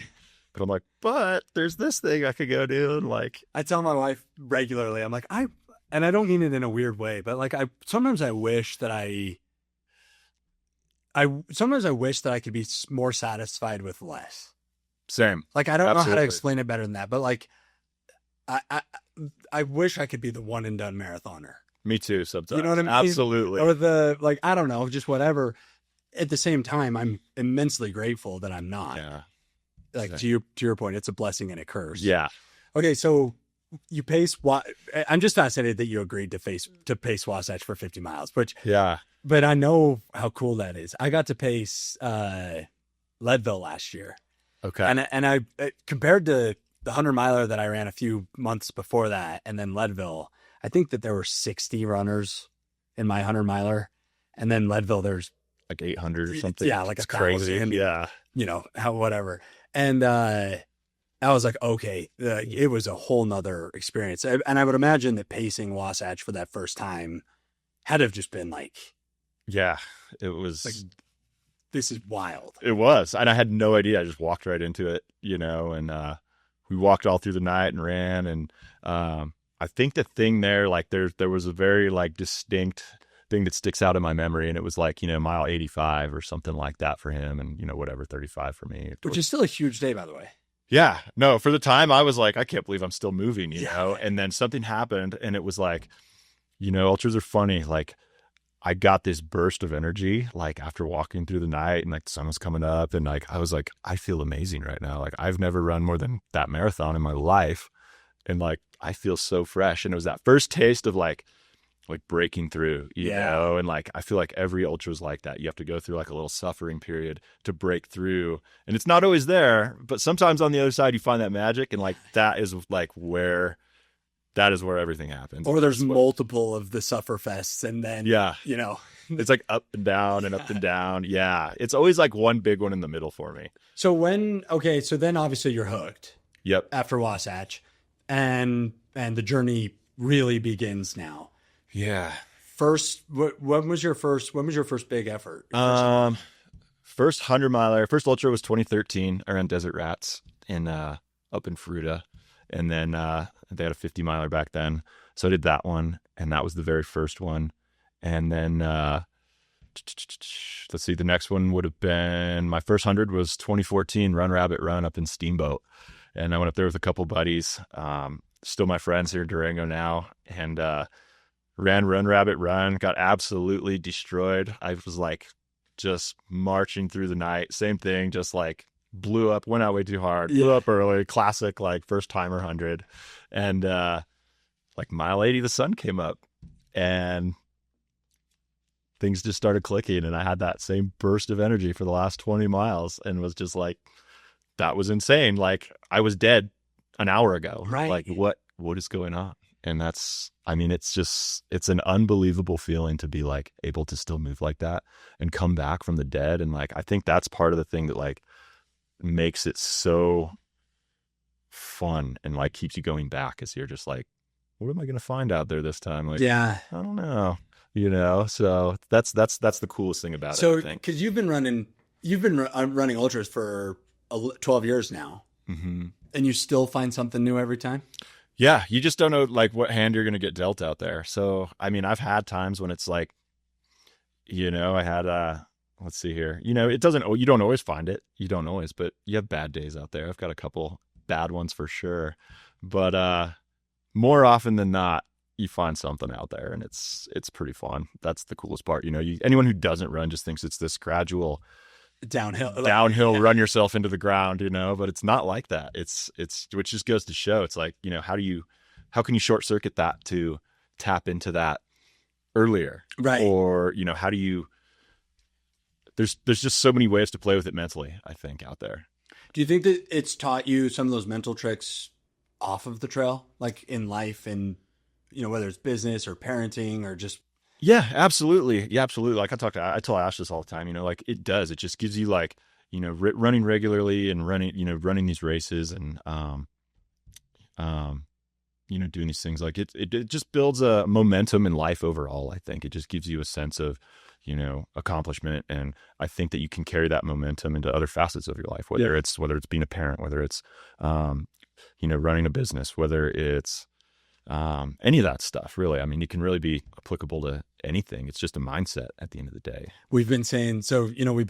Speaker 2: but I'm like, but there's this thing I could go do, and like
Speaker 1: I tell my wife regularly, I'm like, and I don't mean it in a weird way, but like sometimes I wish that I wish that I could be more satisfied with less.
Speaker 2: Same.
Speaker 1: Like, I don't know how to explain it better than that, but like, I wish I could be the one and done marathoner.
Speaker 2: Me too. Sometimes.
Speaker 1: You know what I mean?
Speaker 2: Absolutely.
Speaker 1: Or like, I don't know, just whatever. At the same time, I'm immensely grateful that I'm not.
Speaker 2: Yeah.
Speaker 1: Like to your point, it's a blessing and a curse.
Speaker 2: Yeah.
Speaker 1: Okay. So you pace, I'm just fascinated that you agreed to pace Wasatch for 50 miles, but I know how cool that is. I got to pace, Leadville last year.
Speaker 2: Okay.
Speaker 1: And I compared to the 100-miler that I ran a few months before that, and then Leadville, I think that there were 60 runners in my 100-miler, and then Leadville there's
Speaker 2: like 800 or something.
Speaker 1: Yeah, like
Speaker 2: it's
Speaker 1: 1,000.
Speaker 2: Crazy. Yeah.
Speaker 1: You know, whatever. And I was like, okay, it was a whole nother experience. And I would imagine that pacing Wasatch for that first time had to have just been like,
Speaker 2: yeah, it was
Speaker 1: like, this is wild.
Speaker 2: It was. And I had no idea. I just walked right into it, you know, and we walked all through the night and ran. And I think the thing there, like there was a very like distinct thing that sticks out in my memory. And it was like, you know, mile 85 or something like that for him. And, you know, whatever, 35 for me.
Speaker 1: Which is still a huge day, by the way.
Speaker 2: Yeah. No, for the time I was like, I can't believe I'm still moving, you know? And then something happened and it was like, you know, ultras are funny. Like, I got this burst of energy, like after walking through the night and like the sun was coming up and like, I was like, I feel amazing right now. Like I've never run more than that marathon in my life. And like, I feel so fresh. And it was that first taste of like, breaking through, you know, and like I feel like every ultra is like that. You have to go through like a little suffering period to break through, and it's not always there, but sometimes on the other side you find that magic, and like that is where everything happens.
Speaker 1: Or there's multiple of the suffer fests, and then you know,
Speaker 2: it's like up and down and up and down. Yeah, it's always like one big one in the middle for me.
Speaker 1: So so then obviously you're hooked.
Speaker 2: Yep.
Speaker 1: After Wasatch, and the journey really begins now.
Speaker 2: Yeah.
Speaker 1: When was your first big effort?
Speaker 2: First 100-miler, first ultra was 2013 around Desert Rats in up in Fruita, and then they had a 50-miler back then, so I did that one, and that was the very first one. And then let's see, the next one would have been, my first 100 was 2014 Run Rabbit Run up in Steamboat, and I went up there with a couple buddies, still my friends here in Durango now, and ran Run Rabbit Run, got absolutely destroyed. I was like just marching through the night, same thing, just like blew up, went out way too hard, blew up early, classic like first timer 100. And like mile 80 the sun came up and things just started clicking, and I had that same burst of energy for the last 20 miles and was just like, that was insane. Like I was dead an hour ago.
Speaker 1: Right.
Speaker 2: Like what is going on? And it's an unbelievable feeling to be like able to still move like that and come back from the dead. And like, I think that's part of the thing that like makes it so fun and like keeps you going back, is you're just like, what am I going to find out there this time? Like, I don't know, you know? So that's the coolest thing about it, I think.
Speaker 1: Cause you've been running ultras for 12 years now, and you still find something new every time.
Speaker 2: Yeah, you just don't know like what hand you're going to get dealt out there. So, I mean, I've had times when it's like, you know, I had let's see here. You know, you don't always find it. You don't always, but you have bad days out there. I've got a couple bad ones for sure. But more often than not, you find something out there, and it's pretty fun. That's the coolest part. You know, anyone who doesn't run just thinks it's this gradual downhill run yourself into the ground, you know, but it's not like that. It's which just goes to show, it's like, you know, how can you short circuit that to tap into that earlier?
Speaker 1: Right.
Speaker 2: Or, you know, how do you, there's just so many ways to play with it mentally, I think, out there.
Speaker 1: Do you think that it's taught you some of those mental tricks off of the trail, like in life, and, you know, whether it's business or parenting or just...
Speaker 2: Yeah, absolutely. Yeah, absolutely. Like I tell Ash this all the time, you know, like it just gives you like, you know, running regularly and running these races and, you know, doing these things, like it just builds a momentum in life overall. I think it just gives you a sense of, you know, accomplishment. And I think that you can carry that momentum into other facets of your life, whether it's being a parent, whether it's, you know, running a business, whether it's, any of that stuff, really. I mean, it can really be applicable to anything. It's just a mindset at the end of the day.
Speaker 1: We've been saying, so, you know, we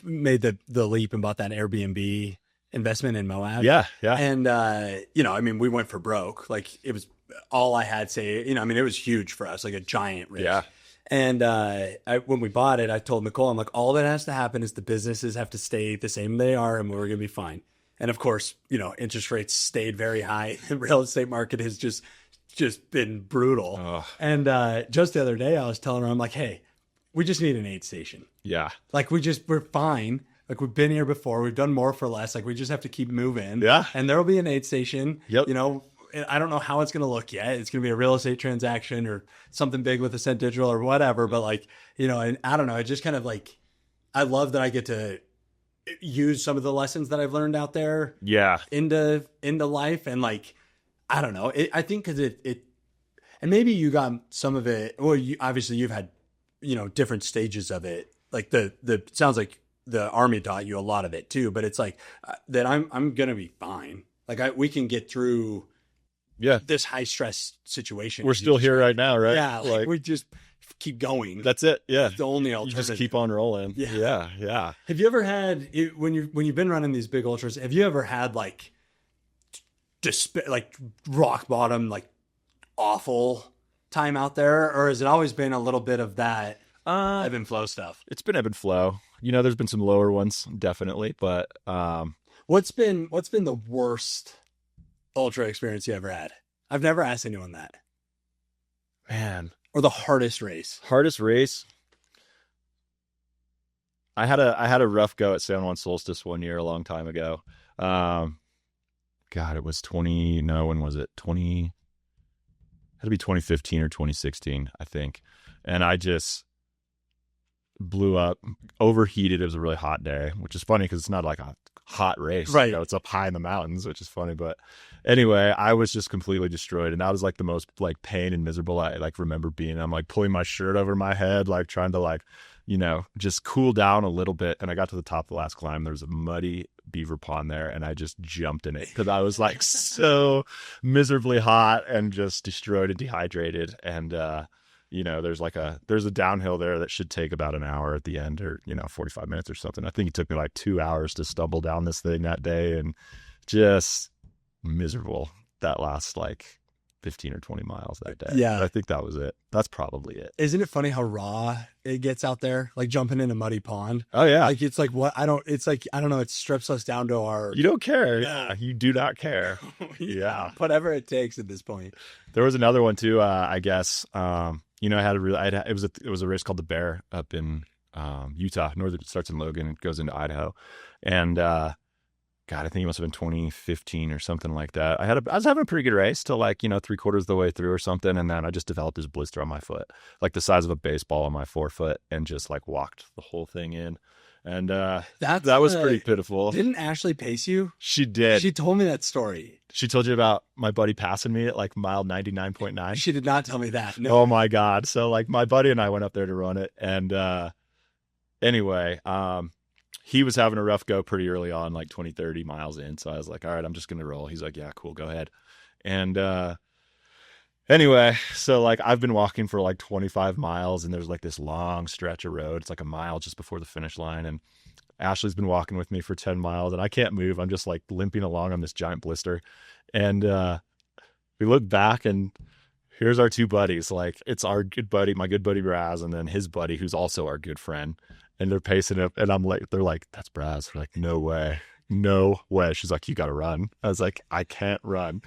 Speaker 1: made the leap and bought that Airbnb investment in Moab.
Speaker 2: Yeah.
Speaker 1: And, you know, I mean, we went for broke. Like it was all I had you know, I mean, it was huge for us, like a giant risk.
Speaker 2: Yeah.
Speaker 1: And when we bought it, I told Nicole, I'm like, all that has to happen is the businesses have to stay the same they are, and we're going to be fine. And of course, you know, interest rates stayed very high. The real estate market has just been brutal.
Speaker 2: Ugh.
Speaker 1: And just the other day, I was telling her, I'm like, hey, we just need an aid station.
Speaker 2: Yeah.
Speaker 1: Like we're fine. Like we've been here before. We've done more for less. Like we just have to keep moving.
Speaker 2: Yeah.
Speaker 1: And there'll be an aid station.
Speaker 2: Yep.
Speaker 1: You know, I don't know how it's going to look yet. It's going to be a real estate transaction or something big with Ascent Digital or whatever. But like, you know, and I don't know. It just kind of like, I love that I get to use some of the lessons that I've learned out there into life. And like, I don't know, I think cause it, and maybe you got some of it, well, obviously you've had, you know, different stages of it. Like the sounds like the Army taught you a lot of it too, but it's like that I'm going to be fine. Like we can get through this high stress situation.
Speaker 2: We're still here right now, right?
Speaker 1: Yeah. Like we just keep going.
Speaker 2: That's it. Yeah.
Speaker 1: It's the only alternative.
Speaker 2: You just keep on rolling. Yeah.
Speaker 1: Have you ever had, when you've been running these big ultras, have you ever had like rock bottom, like awful time out there? Or has it always been a little bit of that ebb and flow stuff?
Speaker 2: It's been ebb and flow. You know, there's been some lower ones, definitely. But
Speaker 1: what's been the worst ultra experience you ever had? I've never asked anyone that.
Speaker 2: Man,
Speaker 1: Or the hardest race?
Speaker 2: hardest race. I had a rough go at San Juan Solstice one year a long time ago. God, it was 20. No, when was it? 20. Had to be 2015 or 2016, I think. And I just blew up, overheated. It was a really hot day, which is funny because it's not like a hot race.
Speaker 1: Right.
Speaker 2: You know, it's up high in the mountains, which is funny. But anyway, I was just completely destroyed. And that was like the most like pain and miserable I like remember being. I'm like pulling my shirt over my head, like trying to like, you know, just cool down a little bit. And I got to the top of the last climb. There was a muddy beaver pond there, and I just jumped in it because I was like so miserably hot and just destroyed and dehydrated. And you know, there's a downhill there that should take about an hour at the end, or, you know, 45 minutes or something. I think it took me like 2 hours to stumble down this thing that day, and just miserable that last like 15 or 20 miles that day.
Speaker 1: Yeah.
Speaker 2: I think that was it. That's probably it.
Speaker 1: Isn't it funny how raw it gets out there? Like jumping in a muddy pond.
Speaker 2: Oh yeah.
Speaker 1: Like it's like it's like, I don't know, it strips us down to our,
Speaker 2: You don't care. Yeah. You do not care. Yeah.
Speaker 1: whatever it takes at this point.
Speaker 2: There was another one too, I guess. You know, it was a race called the Bear up in Utah. It starts in Logan and goes into Idaho. And God, I think it must have been 2015 or something like that. I was having a pretty good race till like, you know, 3/4 of the way through or something. And then I just developed this blister on my foot, like the size of a baseball on my forefoot, and just like walked the whole thing in. And that was pretty pitiful.
Speaker 1: Didn't Ashley pace you?
Speaker 2: She did.
Speaker 1: She told me that story.
Speaker 2: She told you about my buddy passing me at like mile 99.9.
Speaker 1: She did not tell me that. No.
Speaker 2: Oh my God. So like my buddy and I went up there to run it. And anyway, he was having a rough go pretty early on, like 20, 30 miles in. So I was like, all right, I'm just going to roll. He's like, yeah, cool. Go ahead. And anyway, so like I've been walking for like 25 miles, and there's like this long stretch of road. It's like a mile just before the finish line. And Ashley's been walking with me for 10 miles, and I can't move. I'm just like limping along on this giant blister. And we look back, and here's our two buddies. Like, it's our good buddy, my good buddy Braz, and then his buddy, who's also our good friend. And they're pacing up, and they're like, that's Braz. We're like, no way. No way. She's like, you got to run. I was like, I can't run.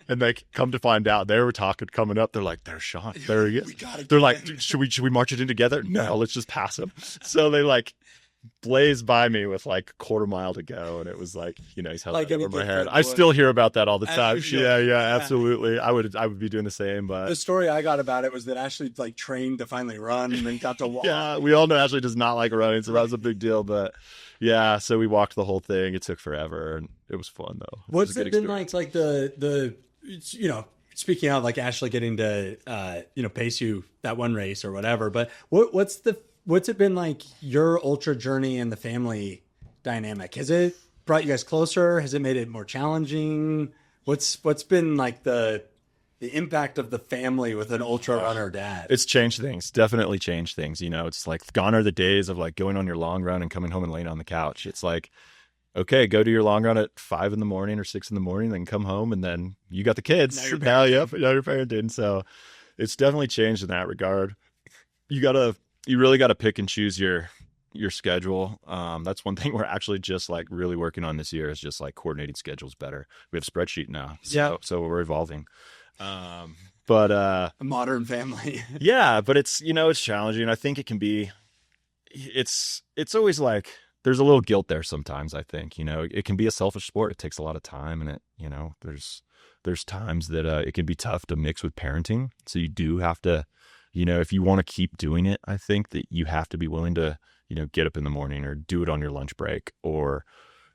Speaker 2: And they come to find out, they were coming up. They're like, there's Shaun. There he is. They're like, should we march it in together? No, let's just pass him. So they like blazed by me with like a 1/4 mile to go. And it was like, you know, he's held like over my head. I still hear about that all the time. Yeah, absolutely. I would be doing the same. But
Speaker 1: the story I got about it was that Ashley like trained to finally run and then got to walk.
Speaker 2: Yeah, we all know Ashley does not like running, so that was a big deal. But yeah, so we walked the whole thing. It took forever, and it was fun though.
Speaker 1: What's it been like the you know, speaking of like Ashley getting to you know, pace you that one race or whatever, but what's it been like, your ultra journey and the family dynamic? Has it brought you guys closer? Has it made it more challenging? What's been like the impact of the family with an ultra runner dad?
Speaker 2: It's changed things. Definitely changed things. You know, it's like gone are the days of like going on your long run and coming home and laying on the couch. It's like, okay, go do your long run at 5 a.m. or 6 a.m, then come home, and then you got the kids. Now you're parenting. So it's definitely changed in that regard. You really got to pick and choose your schedule. That's one thing we're actually just like really working on this year, is just like coordinating schedules better. We have a spreadsheet now. So we're evolving. But
Speaker 1: a modern family.
Speaker 2: Yeah, but it's, you know, it's challenging. I think it can be, it's always like, there's a little guilt there sometimes. I think, you know, it can be a selfish sport. It takes a lot of time, and it, you know, there's times that it can be tough to mix with parenting. So you do have to, you know, if you want to keep doing it, I think that you have to be willing to, you know, get up in the morning or do it on your lunch break, or,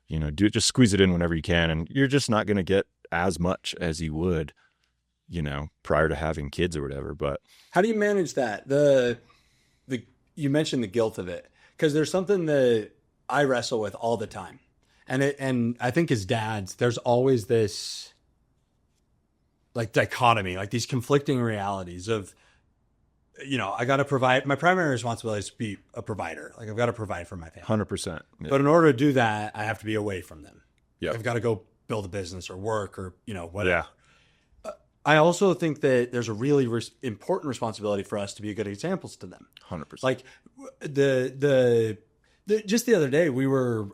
Speaker 2: you know, just squeeze it in whenever you can. And you're just not going to get as much as you would, you know, prior to having kids or whatever. But
Speaker 1: how do you manage that? You mentioned the guilt of it, because there's something that I wrestle with all the time. And I think as dads, there's always this like dichotomy, like these conflicting realities of, you know, I got to provide. My primary responsibility is to be a provider. Like, I've got to provide for my family.
Speaker 2: 100%. Yeah.
Speaker 1: But in order to do that, I have to be away from them.
Speaker 2: Yeah.
Speaker 1: I've got to go build a business or work or, you know, whatever.
Speaker 2: Yeah.
Speaker 1: I also think that there's a really important responsibility for us to be good examples to them.
Speaker 2: 100%.
Speaker 1: Like just the other day, we were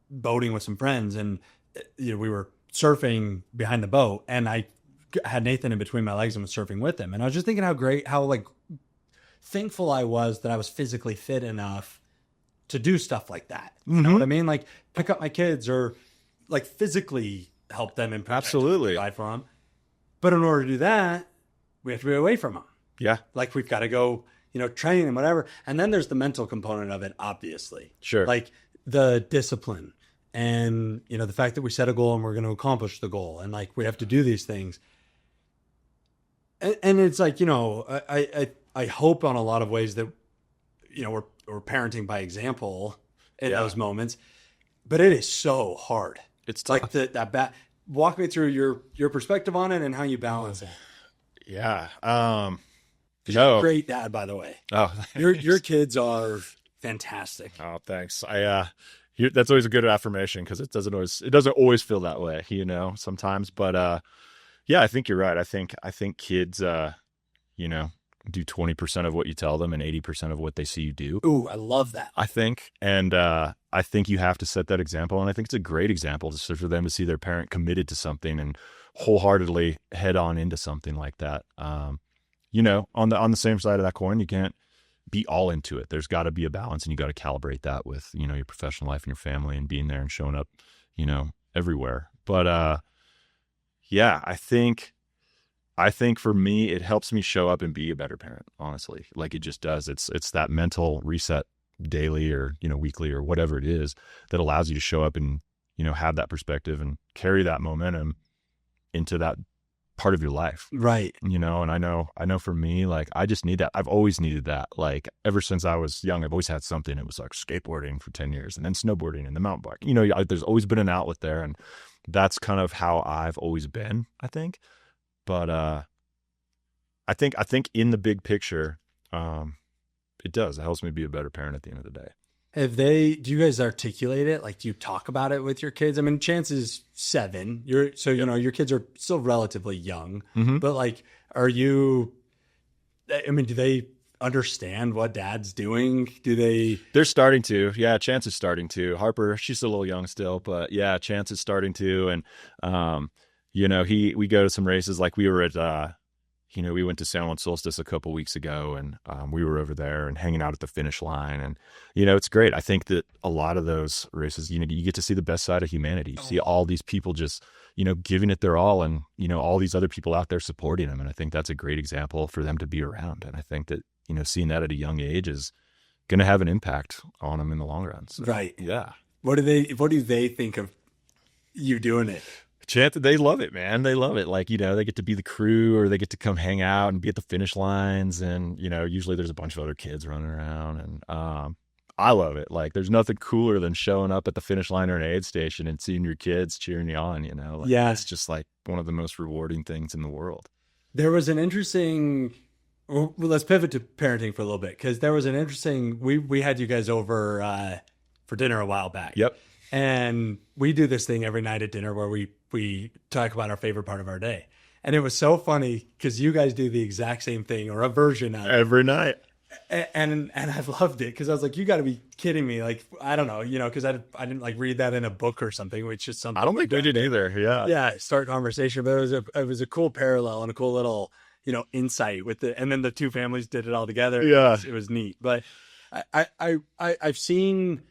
Speaker 1: boating with some friends, and you know, we were surfing behind the boat, and I had Nathan in between my legs and was surfing with him. And I was just thinking how like thankful I was that I was physically fit enough to do stuff like that. You know what I mean? Like pick up my kids or like physically help them and
Speaker 2: Absolutely.
Speaker 1: provide for them. But in order to do that, we have to be away from them.
Speaker 2: Yeah.
Speaker 1: Like we've got to go, train and whatever. And then there's the mental component of it, obviously.
Speaker 2: Sure.
Speaker 1: Like the discipline and, the fact that we set a goal and we're going to accomplish the goal. And like, we have to do these things. And it's like, I hope on a lot of ways that, we're parenting by example in those moments, but it is so hard.
Speaker 2: It's tough.
Speaker 1: Like walk me through your perspective on it and how you balance it.
Speaker 2: Yeah.
Speaker 1: You're a great dad, by the way.
Speaker 2: Oh,
Speaker 1: your kids are fantastic.
Speaker 2: Oh, thanks. That's always a good affirmation because it doesn't always feel that way, sometimes. But yeah, I think you're right. I think kids, do 20% of what you tell them and 80% of what they see you do.
Speaker 1: Ooh, I love that.
Speaker 2: I think. And I think you have to set that example. And I think it's a great example for them to see their parent committed to something and wholeheartedly head on into something like that. On the same side of that coin, you can't be all into it. There's got to be a balance, and you got to calibrate that with, your professional life and your family and being there and showing up, everywhere. But yeah, I think for me, it helps me show up and be a better parent, honestly. Like it just does. It's that mental reset daily or, weekly or whatever it is that allows you to show up and, have that perspective and carry that momentum into that part of your life.
Speaker 1: Right.
Speaker 2: And I know for me, like, I just need that. I've always needed that. Like ever since I was young, I've always had something. It was like skateboarding for 10 years and then snowboarding and the mountain bike, there's always been an outlet there. And that's kind of how I've always been, I think. But I think in the big picture, it helps me be a better parent at the end of the day.
Speaker 1: Do you guys articulate it? Like, do you talk about it with your kids? I mean, Chance is 7. Your kids are still relatively young, but like, do they understand what dad's doing?
Speaker 2: They're starting to. Yeah. Chance is starting to. Harper, she's a little young still, but yeah, Chance is starting to. And, we go to some races. Like we were at, we went to San Juan Solstice a couple weeks ago, and we were over there and hanging out at the finish line. And, it's great. I think that a lot of those races, you get to see the best side of humanity. You see all these people just, giving it their all, and, all these other people out there supporting them. And I think that's a great example for them to be around. And I think that, seeing that at a young age is going to have an impact on them in the long run. So,
Speaker 1: right.
Speaker 2: Yeah.
Speaker 1: What do they think of you doing it?
Speaker 2: Chance, they love it, man. They love it. Like, they get to be the crew, or they get to come hang out and be at the finish lines. And, usually there's a bunch of other kids running around, and I love it. Like, there's nothing cooler than showing up at the finish line or an aid station and seeing your kids cheering you on, Like,
Speaker 1: yeah.
Speaker 2: It's just like one of the most rewarding things in the world.
Speaker 1: There was an interesting, well, let's pivot to parenting for a little bit. 'Cause there was an interesting, we had you guys over for dinner a while back.
Speaker 2: Yep.
Speaker 1: And we do this thing every night at dinner where we talk about our favorite part of our day. And it was so funny because you guys do the exact same thing or a version of it.
Speaker 2: Every night.
Speaker 1: And I've loved it because I was like, you got to be kidding me. Like, I don't know, because I didn't like read that in a book or something, which is something.
Speaker 2: I don't think they did either. Yeah.
Speaker 1: Yeah. Start conversation. But it was a cool parallel and a cool little, insight with and then the two families did it all together.
Speaker 2: Yeah.
Speaker 1: It was neat. But I've seen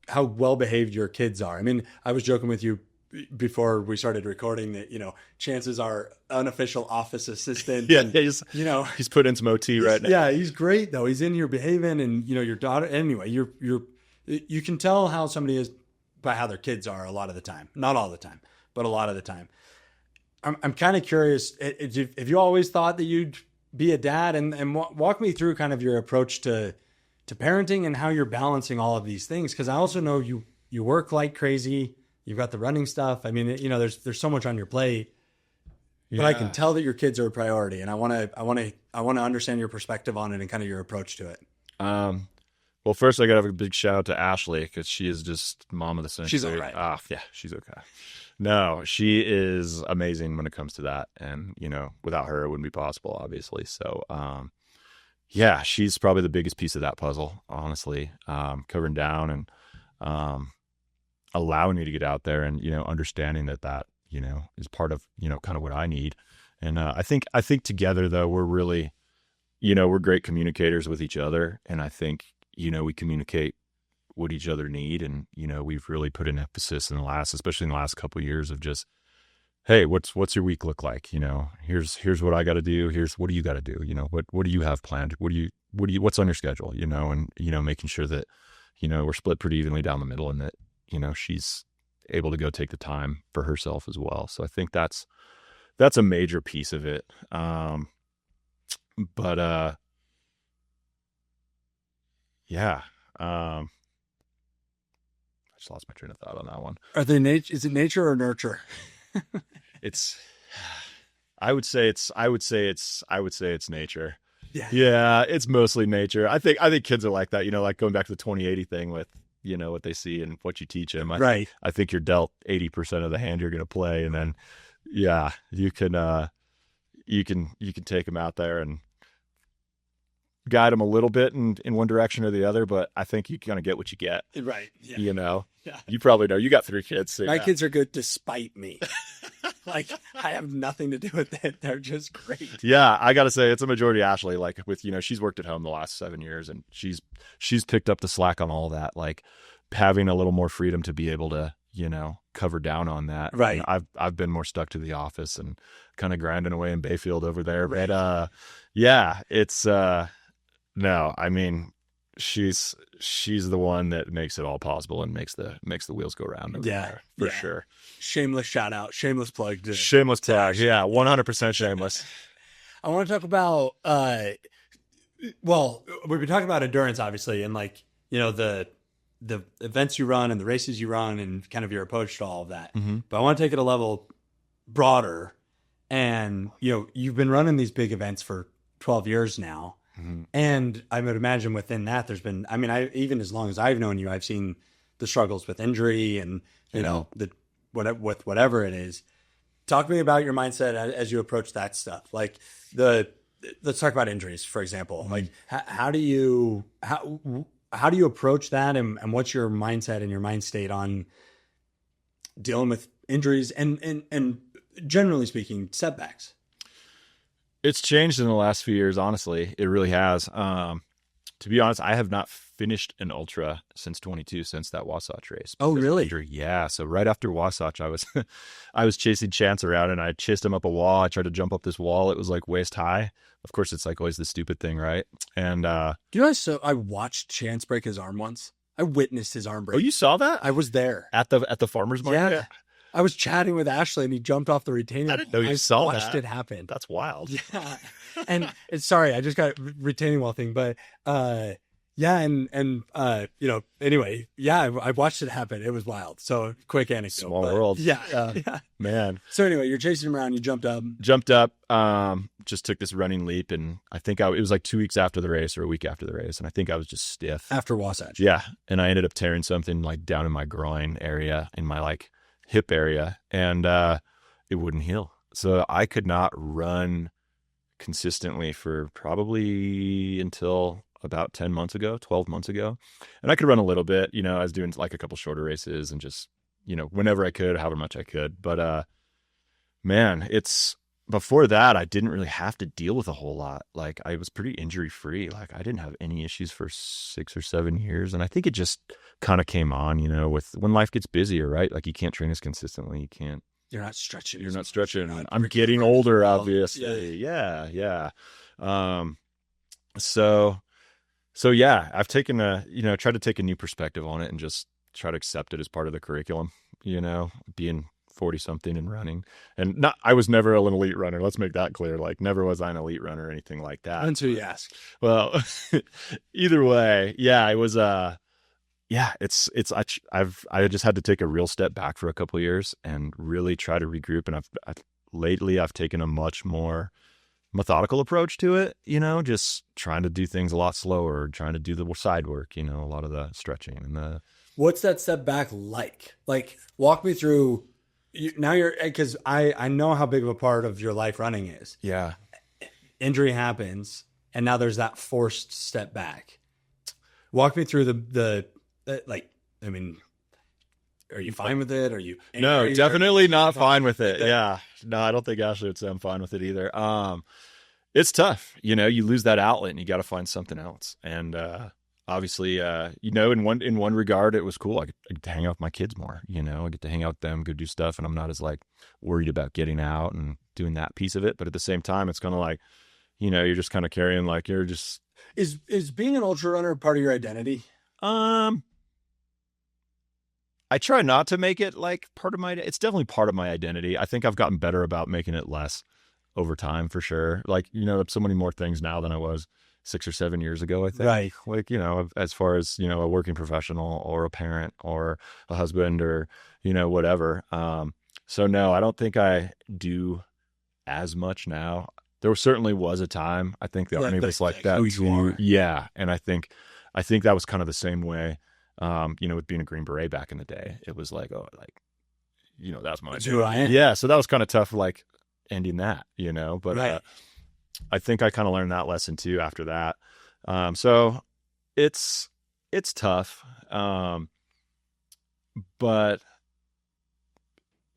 Speaker 1: how well behaved your kids are. I mean, I was joking with you before we started recording that, Chance is our unofficial office assistant.
Speaker 2: Yeah.
Speaker 1: And,
Speaker 2: he's put in some OT right now.
Speaker 1: Yeah. He's great though. He's in here behaving, and, your daughter, anyway, you can tell how somebody is by how their kids are a lot of the time, not all the time, but a lot of the time. I'm kind of curious. Have you always thought that you'd be a dad, and walk me through kind of your approach to parenting and how you're balancing all of these things? Cause I also know you work like crazy. You've got the running stuff. I mean, there's so much on your plate, but I can tell that your kids are a priority, and I want to understand your perspective on it and kind of your approach to it.
Speaker 2: Well, first I got to have a big shout out to Ashley, because she is just mom of the century.
Speaker 1: She's all right.
Speaker 2: Yeah, she's okay. No, she is amazing when it comes to that. And, without her, it wouldn't be possible, obviously. So, yeah, she's probably the biggest piece of that puzzle, honestly, covering down and allowing me to get out there and, understanding that, is part of, kind of what I need. And I think together though, we're really, we're great communicators with each other. And I think, we communicate what each other need. And, we've really put an emphasis especially in the last couple of years of just, hey, what's your week look like? Here's what I got to do. Here's what do you got to do? What do you have planned? What's on your schedule? And, making sure that, we're split pretty evenly down the middle and that, she's able to go take the time for herself as well. So I think that's a major piece of it. But yeah. I just lost my train of thought on that one.
Speaker 1: Is it nature or nurture?
Speaker 2: I would say it's nature.
Speaker 1: Yeah,
Speaker 2: it's mostly nature. I think kids are like that, like going back to the 20/80 thing with, what they see and what you teach them.
Speaker 1: Right.
Speaker 2: I think you're dealt 80% of the hand you're going to play. And then, yeah, you can take them out there and guide them a little bit in one direction or the other, but I think you kind of get what you get.
Speaker 1: Right. Yeah.
Speaker 2: Yeah. You probably know. You got 3 kids. So
Speaker 1: My kids are good despite me. Like, I have nothing to do with it. They're just great.
Speaker 2: Yeah, I got to say, it's a majority Ashley. Like with, she's worked at home the last 7 years, and she's picked up the slack on all that. Like having a little more freedom to be able to, cover down on that.
Speaker 1: Right.
Speaker 2: I've been more stuck to the office and kind of grinding away in Bayfield over there. Right. But yeah, it's no, I mean, she's the one that makes it all possible and makes the wheels go round over there, for sure.
Speaker 1: Shameless shout out, shameless plug.
Speaker 2: Shameless plug. Yeah, 100% shameless.
Speaker 1: I want to talk about, well, we've been talking about endurance, obviously, and like, the events you run and the races you run and kind of your approach to all of that.
Speaker 2: Mm-hmm.
Speaker 1: But I want to take it a level broader. And, you've been running these big events for 12 years now.
Speaker 2: Mm-hmm.
Speaker 1: And I would imagine within that, there's been, I mean, even as long as I've known you, I've seen the struggles with injury and, with whatever it is. Talk to me about your mindset as you approach that stuff. Like let's talk about injuries, for example.
Speaker 2: Mm-hmm.
Speaker 1: Like how do you approach that? And what's your mindset and your mind state on dealing with injuries and generally speaking, setbacks?
Speaker 2: It's changed in the last few years, honestly. It really has. To be honest, I have not finished an ultra since 22, since that Wasatch race.
Speaker 1: Oh, really?
Speaker 2: Injury. Yeah. So right after Wasatch, I was chasing Chance around and I chased him up a wall. I tried to jump up this wall. It was like waist high. Of course, it's like always the stupid thing, right? And
Speaker 1: so I watched Chance break his arm once. I witnessed his arm break.
Speaker 2: Oh, you saw that?
Speaker 1: I was there
Speaker 2: at the farmer's market.
Speaker 1: Yeah. I was chatting with Ashley and he jumped off the retaining wall.
Speaker 2: I didn't know you saw that.
Speaker 1: I watched it happen.
Speaker 2: That's wild.
Speaker 1: Yeah. And sorry, I just got retaining wall thing, but anyway, I watched it happen. It was wild. So quick anecdote.
Speaker 2: Small world.
Speaker 1: Yeah.
Speaker 2: Man.
Speaker 1: So anyway, you're chasing him around, you jumped up,
Speaker 2: just took this running leap. And I think it was like 2 weeks after the race or a week after the race. And I think I was just stiff.
Speaker 1: After Wasatch.
Speaker 2: Yeah. And I ended up tearing something like down in my groin area, in my like hip area, and it wouldn't heal. So I could not run consistently for probably until about 12 months ago. And I could run a little bit, I was doing like a couple shorter races and just, whenever I could, however much I could. But man, before that, I didn't really have to deal with a whole lot. Like I was pretty injury free. Like I didn't have any issues for 6 or 7 years. And I think it just kind of came on, with when life gets busier, right? Like you can't train as consistently.
Speaker 1: You're not stretching.
Speaker 2: I'm getting older, obviously. Yeah. So yeah, I've taken tried to take a new perspective on it and just try to accept it as part of the curriculum, being 40 something and running. And I was never an elite runner. Let's make that clear. Like never was I an elite runner or anything like that.
Speaker 1: Until you ask.
Speaker 2: Well, either way, yeah, it was, I just had to take a real step back for a couple of years and really try to regroup. And I've taken a much more methodical approach to it, just trying to do things a lot slower, trying to do the side work, a lot of the stretching and
Speaker 1: What's that step back like? Like walk me through because I know how big of a part of your life running is.
Speaker 2: Yeah.
Speaker 1: Injury happens and now there's that forced step back. Walk me through are you fine with it? Are you
Speaker 2: No,
Speaker 1: angry?
Speaker 2: definitely not fine with it. Yeah. No, I don't think Ashley would say I'm fine with it either. It's tough. You know, you lose that outlet and you got to find something else. And obviously, you know, in one regard, it was cool. I get to hang out with my kids more. You know, I get to hang out with them, go do stuff, and I'm not as like worried about getting out and doing that piece of it. But at the same time, it's kind of like, you know, you're just kind of carrying like you're just.
Speaker 1: Is being an ultra runner part of your identity?
Speaker 2: I try not to make it like part of my. It's definitely part of my identity. I think I've gotten better about making it less over time, for sure. Like, you know, so many more things now than I was 6 or 7 years ago, I think.
Speaker 1: Right.
Speaker 2: Like, you know, as far as, you know, a working professional or a parent or a husband or, you know, whatever. So no, I don't think I do as much now. There certainly was a time. I think the Army was like that
Speaker 1: who you
Speaker 2: too.
Speaker 1: are.
Speaker 2: Yeah. And I think that was kind of the same way. You know, with being a Green Beret back in the day, it was like, oh, like, you know, that's
Speaker 1: who I am.
Speaker 2: Yeah. So that was kind of tough, like ending that, you know, but
Speaker 1: Right.
Speaker 2: I think I kind of learned that lesson too after that. So it's tough. But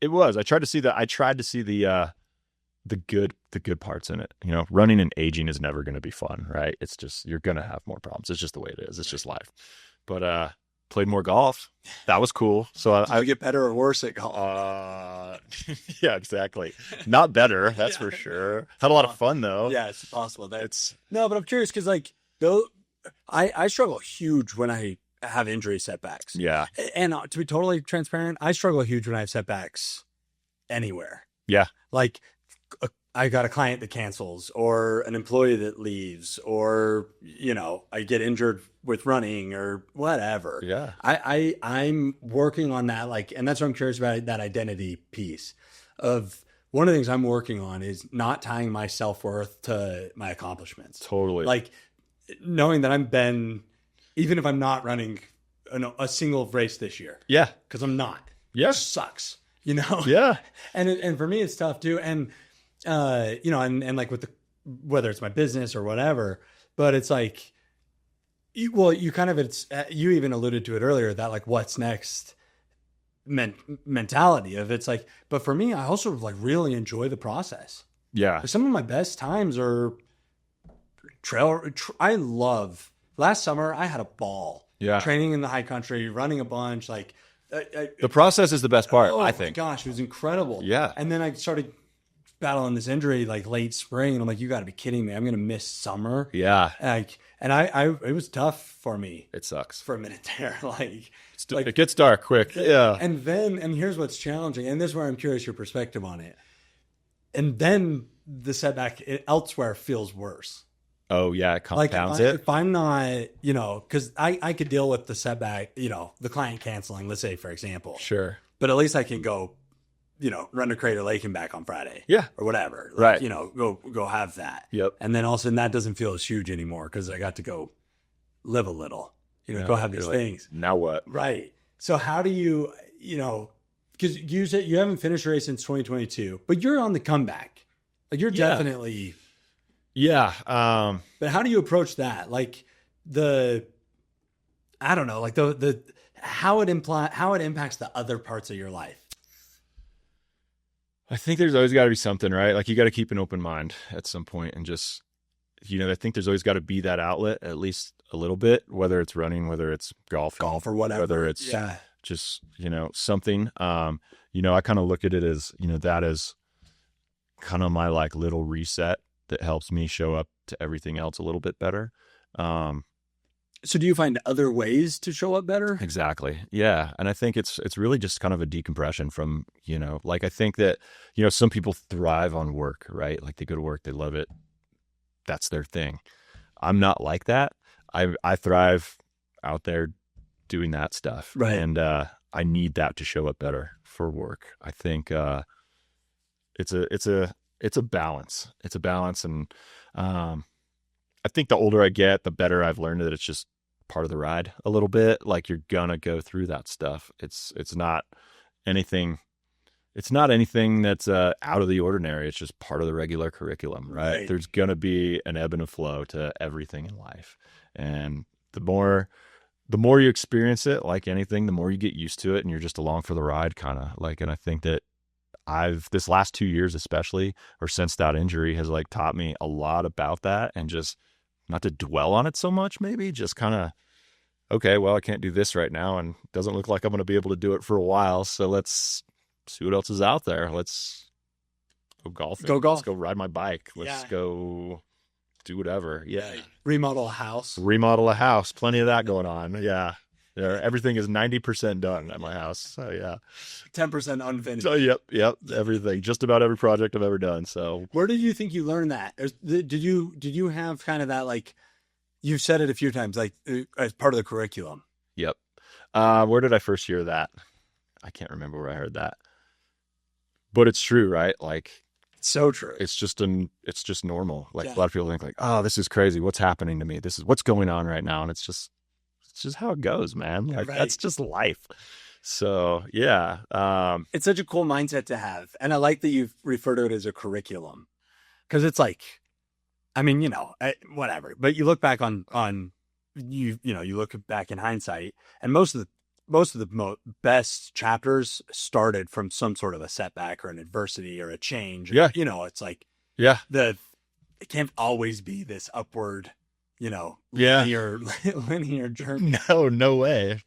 Speaker 2: it was, I tried to see the good parts in it. You know, running and aging is never going to be fun, right? It's just, you're going to have more problems. It's just the way it is. It's just life. But, played more golf. That was cool. So
Speaker 1: I get better or worse at golf.
Speaker 2: Yeah, exactly. Not better, that's for sure. Had a lot of fun though.
Speaker 1: Yeah, it's possible. No, but I'm curious because like though I struggle huge when I have injury setbacks.
Speaker 2: Yeah.
Speaker 1: And to be totally transparent, I struggle huge when I have setbacks anywhere.
Speaker 2: Yeah.
Speaker 1: Like I got a client that cancels or an employee that leaves or, you know, I get injured with running or whatever.
Speaker 2: Yeah.
Speaker 1: I'm working on that. Like, and that's what I'm curious about, that identity piece of one of the things I'm working on is not tying my self-worth to my accomplishments.
Speaker 2: Totally.
Speaker 1: Like knowing that I'm Ben, even if I'm not running a single race this year.
Speaker 2: Yeah.
Speaker 1: Cause I'm not.
Speaker 2: Yeah.
Speaker 1: It sucks, you know?
Speaker 2: Yeah.
Speaker 1: And for me, it's tough too. And, you know, and like with whether it's my business or whatever, but it's like, you even alluded to it earlier, that like what's next mentality of it's like, but for me, I also like really enjoy the process.
Speaker 2: Yeah.
Speaker 1: Some of my best times are I love last summer. I had a ball.
Speaker 2: Yeah.
Speaker 1: Training in the high country, running a bunch, like
Speaker 2: the process is the best part, I think.
Speaker 1: Oh my gosh, it was incredible.
Speaker 2: Yeah.
Speaker 1: And then I started battling this injury like late spring, and I'm like, you got to be kidding me! I'm gonna miss summer.
Speaker 2: Yeah.
Speaker 1: Like, and it was tough for me.
Speaker 2: It sucks
Speaker 1: for a minute there. Like
Speaker 2: it gets dark quick. Yeah.
Speaker 1: And here's what's challenging, and this is where I'm curious your perspective on it. And then the setback elsewhere feels worse.
Speaker 2: Oh yeah, it compounds it.
Speaker 1: If I'm not, you know, because I could deal with the setback, you know, the client canceling, let's say for example.
Speaker 2: Sure.
Speaker 1: But at least I can go, you know, run to Crater Lake and back on Friday.
Speaker 2: Yeah.
Speaker 1: Or whatever. Like,
Speaker 2: right.
Speaker 1: You know, go have that.
Speaker 2: Yep.
Speaker 1: And then all of a sudden that doesn't feel as huge anymore because I got to go live a little, you know, go have these things.
Speaker 2: Now what?
Speaker 1: Right. So how do you know, because you said you haven't finished a race since 2022, but you're on the comeback. Like you're definitely.
Speaker 2: Yeah.
Speaker 1: But how do you approach that? Like I don't know, like how it impacts the other parts of your life.
Speaker 2: I think there's always got to be something, right? Like you got to keep an open mind at some point and just, you know, I think there's always got to be that outlet at least a little bit, whether it's running, whether it's golf
Speaker 1: or whatever,
Speaker 2: whether it's just, you know, something. You know, I kind of look at it as, you know, that is kind of my like little reset that helps me show up to everything else a little bit better.
Speaker 1: So do you find other ways to show up better?
Speaker 2: Exactly. Yeah. And I think it's really just kind of a decompression from, you know, like I think that, you know, some people thrive on work, right? Like they go to work, they love it. That's their thing. I'm not like that. I thrive out there doing that stuff.
Speaker 1: Right.
Speaker 2: And I need that to show up better for work. I think it's a balance. It's a balance. And I think the older I get, the better I've learned that it's just part of the ride a little bit. Like you're gonna go through that stuff. It's not anything that's out of the ordinary. It's just part of the regular curriculum, right? There's gonna be an ebb and a flow to everything in life. And the more the more you experience it, like anything, the more you get used to it, and you're just along for the ride, kind of like. And I think that this last 2 years, especially, or since that injury, has like taught me a lot about that, and just not to dwell on it so much, maybe just kind of, okay, well, I can't do this right now, and it doesn't look like I'm going to be able to do it for a while. So let's see what else is out there. Let's go golfing.
Speaker 1: Go golf.
Speaker 2: Let's go ride my bike. Let's go do whatever. Yeah.
Speaker 1: Remodel a house.
Speaker 2: Remodel a house. Plenty of that going on. Yeah. Everything is 90% done at my house. So yeah.
Speaker 1: 10% unfinished.
Speaker 2: So yep. Everything. Just about every project I've ever done. So
Speaker 1: where did you think you learned that? Did you have kind of that, like, you've said it a few times, like as part of the curriculum?
Speaker 2: Yep. Where did I first hear that? I can't remember where I heard that. But it's true, right? Like,
Speaker 1: so true.
Speaker 2: It's just normal. Like, a lot of people think like, oh, this is crazy. What's happening to me? This is what's going on right now. And it's just how it goes, man. Like, that's just life. So yeah.
Speaker 1: It's such a cool mindset to have. And I like that you've referred to it as a curriculum, because it's like, I mean, whatever, but you look back on you look back in hindsight, and most of the best chapters started from some sort of a setback or an adversity or a change.
Speaker 2: Yeah.
Speaker 1: It's like, it can't always be this upward, linear journey.
Speaker 2: No way.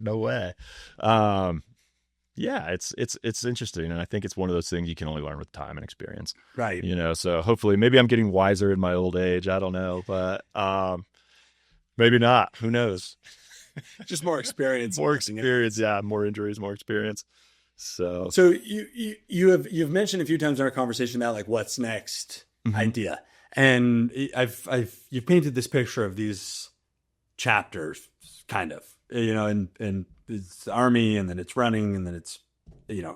Speaker 2: Yeah, it's interesting. And I think it's one of those things you can only learn with time and experience.
Speaker 1: Right.
Speaker 2: So hopefully maybe I'm getting wiser in my old age. I don't know, but maybe not. Who knows?
Speaker 1: Just more experience.
Speaker 2: Yeah. More injuries, more experience. So
Speaker 1: you've mentioned a few times in our conversation that, like, what's next idea. And you've painted this picture of these chapters, kind of, and it's the Army, and then it's running, and then it's,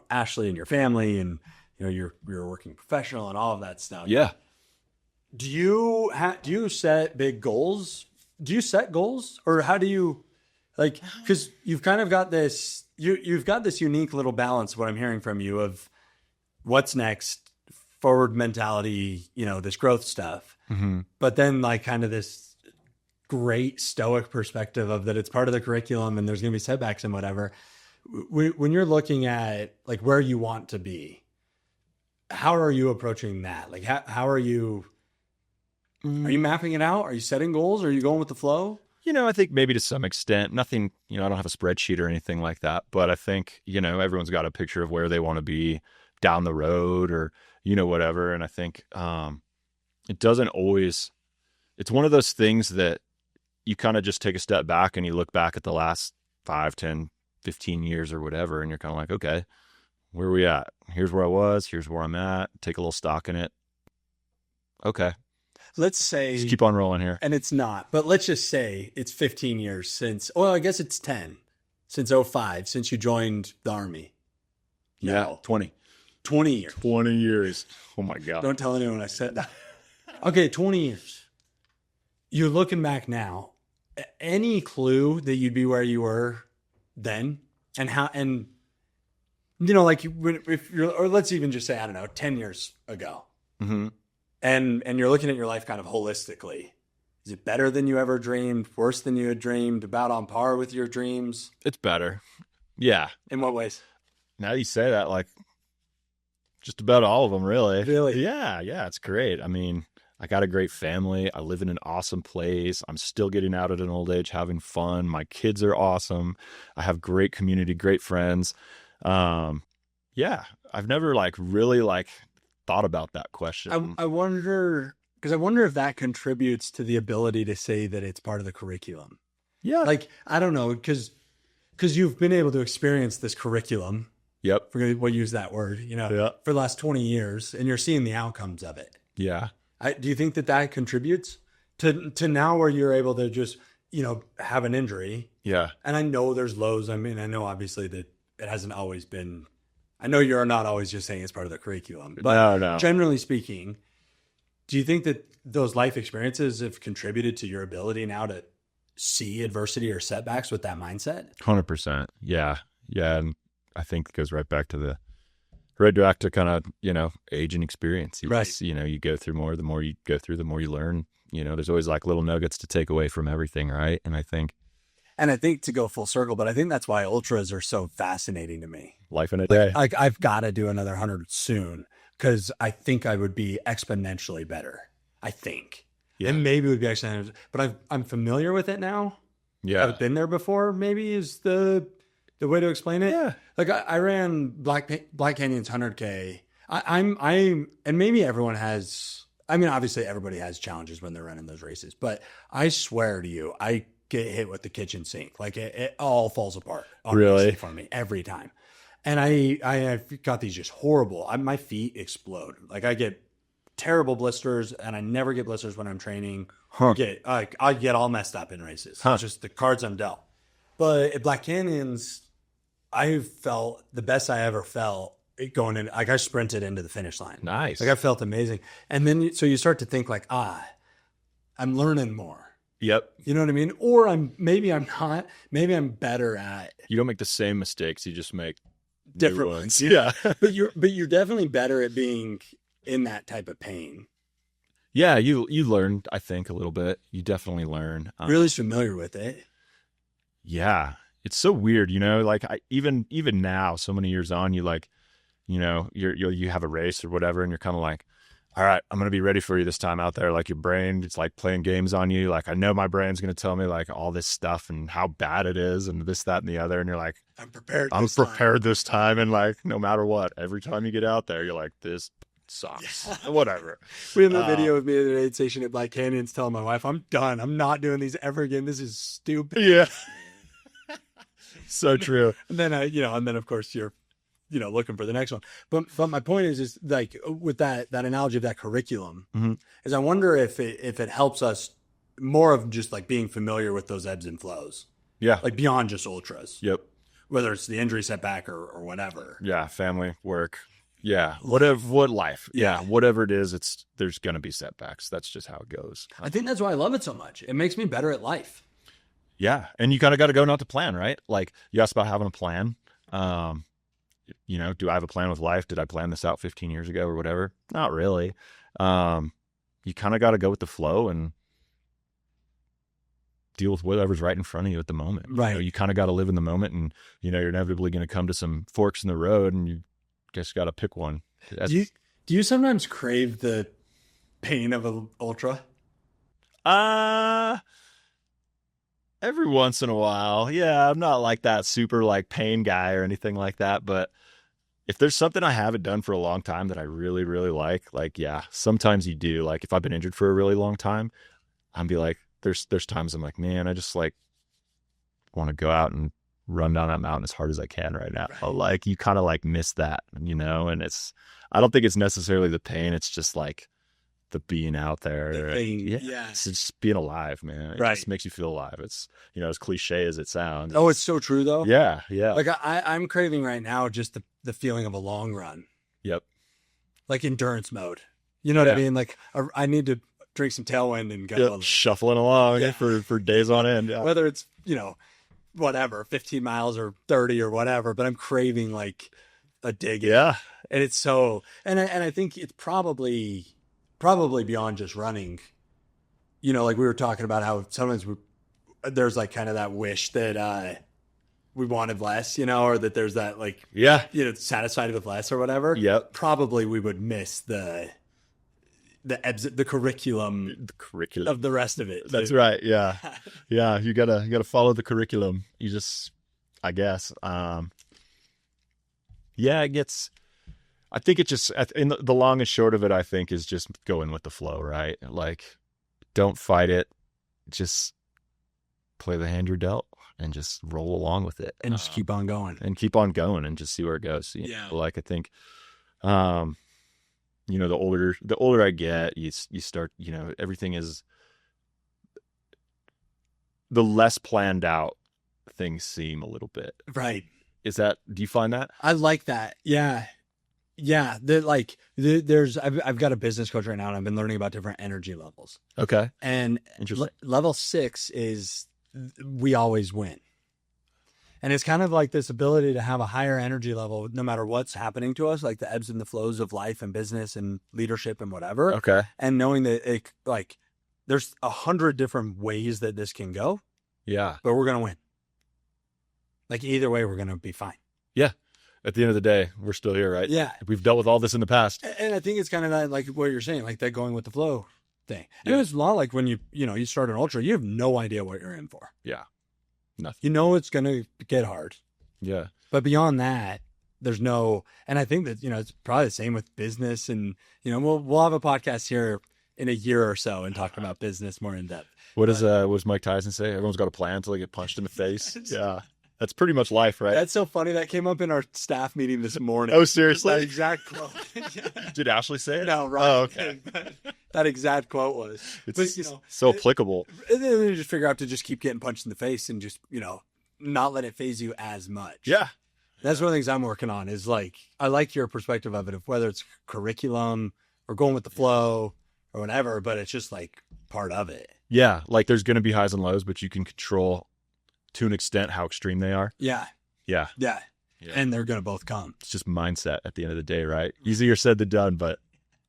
Speaker 1: Ashley and your family, and, you're a working professional and all of that stuff.
Speaker 2: Yeah.
Speaker 1: Do you set big goals? Do you set goals, or how do you, like, because you've kind of got this, you've got this unique little balance, what I'm hearing from you, of what's next, forward mentality, this growth stuff, but then, like, kind of this great stoic perspective of that it's part of the curriculum and there's going to be setbacks and whatever. When you're looking at, like, where you want to be, how are you approaching that? Like, how are you mapping it out? Are you setting goals? Are you going with the flow?
Speaker 2: I think maybe to some extent. Nothing, I don't have a spreadsheet or anything like that, but I think, everyone's got a picture of where they want to be down the road, or, whatever. And I think it doesn't always, it's one of those things that you kind of just take a step back and you look back at the last 5, 10, 15 years or whatever, and you're kind of like, okay, where are we at? Here's where I was. Here's where I'm at. Take a little stock in it. Okay.
Speaker 1: Let's say,
Speaker 2: just keep on rolling here.
Speaker 1: And it's not, but let's just say it's 15 years since, well, I guess it's 10, since 2005, since you joined the Army.
Speaker 2: Yeah. 20
Speaker 1: years.
Speaker 2: 20 years. Oh my God.
Speaker 1: Don't tell anyone I said that. Okay. 20 years. You're looking back now, any clue that you'd be where you were then, and how, and, like, if you're, or let's even just say, I don't know, 10 years ago, and you're looking at your life kind of holistically. Is it better than you ever dreamed? Worse than you had dreamed? About on par with your dreams?
Speaker 2: It's better. Yeah.
Speaker 1: In what ways?
Speaker 2: Now you say that, like, just about all of them, really.
Speaker 1: Really?
Speaker 2: Yeah. It's great. I mean, I got a great family. I live in an awesome place. I'm still getting out at an old age, having fun. My kids are awesome. I have great community, great friends. Yeah, I've never, like, really, like, thought about that question.
Speaker 1: I wonder, because I wonder if that contributes to the ability to say that it's part of the curriculum.
Speaker 2: Yeah.
Speaker 1: Like, I don't know, because you've been able to experience this curriculum.
Speaker 2: Yep.
Speaker 1: We'll use that word, for the last 20 years, and you're seeing the outcomes of it.
Speaker 2: Yeah.
Speaker 1: Do you think that contributes to now where you're able to just, have an injury?
Speaker 2: Yeah.
Speaker 1: And I know there's lows. I mean, I know obviously that it hasn't always been, I know you're not always just saying it's part of the curriculum, but
Speaker 2: no.
Speaker 1: Generally speaking, do you think that those life experiences have contributed to your ability now to see adversity or setbacks with that mindset?
Speaker 2: 100%. Yeah. And I think it goes right back to kind of, age and experience.
Speaker 1: Right.
Speaker 2: You go through more, the more you go through, the more you learn. There's always, like, little nuggets to take away from everything. Right. And I think.
Speaker 1: And I think to go full circle, but I think that's why ultras are so fascinating to me.
Speaker 2: Life in a day.
Speaker 1: Like I've got to do another 100 soon because I think I would be exponentially better. I think.
Speaker 2: Yeah.
Speaker 1: And maybe it would be exponentially, but I'm familiar with it now.
Speaker 2: Yeah.
Speaker 1: I've been there before, maybe is the way to explain it.
Speaker 2: Yeah.
Speaker 1: Like I ran Black Canyon's 100K. I'm and maybe everyone has, I mean, obviously everybody has challenges when they're running those races, but I swear to you, I get hit with the kitchen sink. Like it all falls apart.
Speaker 2: Really?
Speaker 1: For me every time. And I've got these just horrible, my feet explode. Like I get terrible blisters and I never get blisters when I'm training.
Speaker 2: Huh.
Speaker 1: I get all messed up in races.
Speaker 2: Huh.
Speaker 1: It's just the cards I'm dealt. But at Black Canyons, I felt the best I ever felt going in. Like I sprinted into the finish line.
Speaker 2: Nice.
Speaker 1: Like I felt amazing. And then so you start to think like, I'm learning more.
Speaker 2: Yep.
Speaker 1: You know what I mean? Or maybe I'm not. Maybe I'm better at.
Speaker 2: You don't make the same mistakes. You just make
Speaker 1: Different
Speaker 2: new
Speaker 1: ones.
Speaker 2: Yeah.
Speaker 1: But you're definitely better at being in that type of pain.
Speaker 2: Yeah. You learn, I think, a little bit. You definitely learn.
Speaker 1: Really familiar with it.
Speaker 2: Yeah. It's so weird, like even now, so many years on, you like, you have a race or whatever, and you're kind of like, all right, I'm going to be ready for you this time out there. Like your brain, it's like playing games on you. Like, I know my brain's going to tell me like all this stuff and how bad it is and this, that, and the other. And you're like,
Speaker 1: I'm prepared.
Speaker 2: This time. And like, no matter what, every time you get out there, you're like, this sucks. Yeah. Whatever.
Speaker 1: We have a video of me at an aid station at Black Canyons telling my wife, I'm done. I'm not doing these ever again. This is stupid.
Speaker 2: Yeah. So true.
Speaker 1: And then, and then of course you're, looking for the next one. But my point is like with that analogy of that curriculum,
Speaker 2: mm-hmm.
Speaker 1: is I wonder if it helps us more of just like being familiar with those ebbs and flows.
Speaker 2: Yeah.
Speaker 1: Like beyond just ultras.
Speaker 2: Yep.
Speaker 1: Whether it's the injury setback or whatever.
Speaker 2: Yeah. Family, work. Yeah. What life. Yeah. Whatever it is, there's going to be setbacks. That's just how it goes.
Speaker 1: I think that's why I love it so much. It makes me better at life.
Speaker 2: Yeah. And you kind of got to go not to plan, right? Like you asked about having a plan. Do I have a plan with life? Did I plan this out 15 years ago or whatever? Not really. You kind of got to go with the flow and deal with whatever's right in front of you at the moment.
Speaker 1: Right.
Speaker 2: You kind of got to live in the moment and, you're inevitably going to come to some forks in the road and you just got to pick one.
Speaker 1: Do you sometimes crave the pain of an ultra?
Speaker 2: Every once in a while. Yeah, I'm not like that super like pain guy or anything like that. But if there's something I haven't done for a long time that I really, really like, yeah, sometimes you do. Like if I've been injured for a really long time, I'd be like, there's times I'm like, man, I just like want to go out and run down that mountain as hard as I can right now. Right. Like you kind of like miss that, and I don't think it's necessarily the pain. It's just like the being out there.
Speaker 1: Yeah.
Speaker 2: It's just being alive, man. It just makes you feel alive. It's, as cliche as it sounds.
Speaker 1: Oh, it's so true though.
Speaker 2: Yeah.
Speaker 1: Like I'm craving right now just the feeling of a long run.
Speaker 2: Yep.
Speaker 1: Like endurance mode. You know what I mean? Like I need to drink some Tailwind and go.
Speaker 2: Shuffling along for days on end. Yeah.
Speaker 1: Whether it's, whatever, 15 miles or 30 or whatever, but I'm craving like a dig.
Speaker 2: Yeah.
Speaker 1: And it's so, and I think it's probably beyond just running, like we were talking about how sometimes there's like kind of that wish that we wanted less, or that there's that like, satisfied with less or whatever.
Speaker 2: Yep.
Speaker 1: Probably we would miss the curriculum of the rest of it.
Speaker 2: That's right. Yeah. Yeah. You gotta follow the curriculum. You just, I guess, I think it just, in the long and short of it, I think is just going with the flow, right? Like, don't fight it. Just play the hand you're dealt and just roll along with it.
Speaker 1: And just keep on going.
Speaker 2: And keep on going and just see where it goes. Like, I think, the older I get, you start, everything is, the less planned out things seem a little bit.
Speaker 1: Right.
Speaker 2: Do you find that?
Speaker 1: I like that. Yeah. Yeah, I've got a business coach right now, and I've been learning about different energy levels.
Speaker 2: Okay,
Speaker 1: and level 6 is we always win, and it's kind of like this ability to have a higher energy level no matter what's happening to us, like the ebbs and the flows of life and business and leadership and whatever.
Speaker 2: Okay,
Speaker 1: and knowing that there's 100 different ways that this can go.
Speaker 2: Yeah,
Speaker 1: but we're gonna win. like either way, we're going to be fine.
Speaker 2: Yeah. At the end of the day, we're still here, right?
Speaker 1: Yeah.
Speaker 2: We've dealt with all this in the past.
Speaker 1: And I think it's kind of that, like what you're saying, like that going with the flow thing.
Speaker 2: Yeah.
Speaker 1: And it's a lot like when you start an ultra, you have no idea what you're in for.
Speaker 2: Yeah. Nothing.
Speaker 1: You know it's going to get hard.
Speaker 2: Yeah.
Speaker 1: But beyond that, there's no, and I think that, it's probably the same with business. And, we'll have a podcast here in a year or so and talk about business more in depth.
Speaker 2: What does Mike Tyson say? Everyone's got a plan until they get punched in the face. Yeah. That's pretty much life, right?
Speaker 1: That's so funny. That came up in our staff meeting this morning.
Speaker 2: Oh, seriously?
Speaker 1: That exact quote.
Speaker 2: Did Ashley say it?
Speaker 1: No, right.
Speaker 2: Oh, okay.
Speaker 1: That exact quote was.
Speaker 2: It's so applicable.
Speaker 1: And then you just figure out to just keep getting punched in the face and just, not let it phase you as much.
Speaker 2: Yeah.
Speaker 1: That's one of the things I'm working on is like, I like your perspective of it, of whether it's curriculum or going with the flow or whatever, but it's just like part of it.
Speaker 2: Yeah. Like there's going to be highs and lows, but you can control to an extent how extreme they are.
Speaker 1: Yeah.
Speaker 2: Yeah.
Speaker 1: Yeah. And they're going to both come.
Speaker 2: It's just mindset at the end of the day, right? Easier said than done, but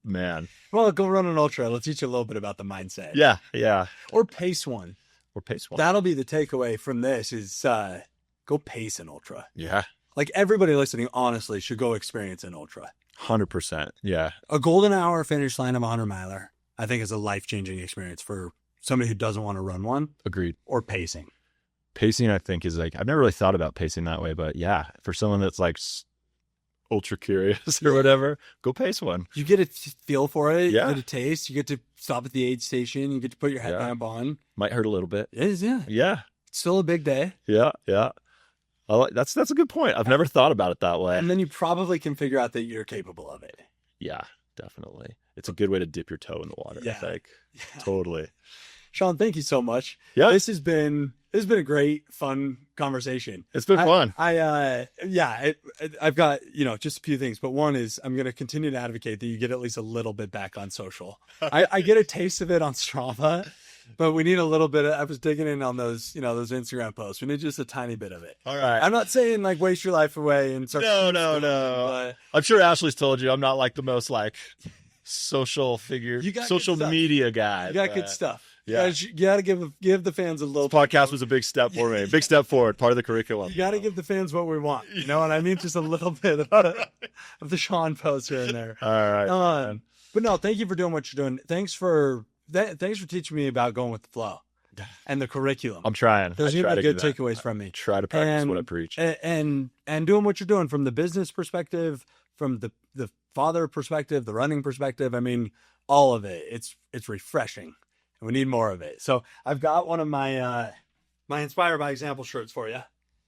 Speaker 2: man.
Speaker 1: Well, go run an ultra. It'll teach you a little bit about the mindset.
Speaker 2: Yeah. Yeah.
Speaker 1: Or pace one.
Speaker 2: That'll
Speaker 1: be the takeaway from this is go pace an ultra.
Speaker 2: Yeah.
Speaker 1: Like everybody listening, honestly, should go experience an ultra.
Speaker 2: 100%. Yeah.
Speaker 1: A golden hour finish line of a 100-miler, I think, is a life-changing experience for somebody who doesn't want to run one.
Speaker 2: Agreed.
Speaker 1: Or pacing.
Speaker 2: Pacing, I think, is like, I've never really thought about pacing that way, but yeah, for someone that's like ultra curious or whatever, go pace one.
Speaker 1: You get a feel for it.
Speaker 2: Yeah.
Speaker 1: You get a taste. You get to stop at the aid station. You get to put your headlamp on.
Speaker 2: Might hurt a little bit.
Speaker 1: It is, yeah.
Speaker 2: Yeah.
Speaker 1: It's still a big day.
Speaker 2: Yeah. Yeah. That's a good point. I've never thought about it that way.
Speaker 1: And then you probably can figure out that you're capable of it.
Speaker 2: Yeah, definitely. It's a good way to dip your toe in the water, I think. Yeah. Totally.
Speaker 1: Shaun, thank you so much.
Speaker 2: Yeah.
Speaker 1: This has been a great, fun conversation.
Speaker 2: It's been fun.
Speaker 1: I've got, just a few things, but one is I'm going to continue to advocate that you get at least a little bit back on social. I get a taste of it on Strava, but we need a little bit I was digging in on those, those Instagram posts. We need just a tiny bit of it.
Speaker 2: All right.
Speaker 1: I'm not saying like waste your life away and start.
Speaker 2: No.
Speaker 1: But
Speaker 2: I'm sure Ashley's told you I'm not like the most like social figure, social media guy.
Speaker 1: You got good stuff.
Speaker 2: Yeah.
Speaker 1: You gotta give the fans a little.
Speaker 2: This podcast was a big step for me. Big step forward. Part of the curriculum.
Speaker 1: You gotta give the fans what we want. You know what I mean? Just a little bit of the Shaun post here and there.
Speaker 2: All right.
Speaker 1: But no, thank you for doing what you're doing. Thanks for teaching me about going with the flow and the curriculum.
Speaker 2: I'm trying.
Speaker 1: Those are good takeaways from me.
Speaker 2: Try to practice what I preach.
Speaker 1: And doing what you're doing from the business perspective, from the father perspective, the running perspective. I mean, all of it. It's refreshing. We need more of it. So I've got one of my Inspired by Example shirts for you.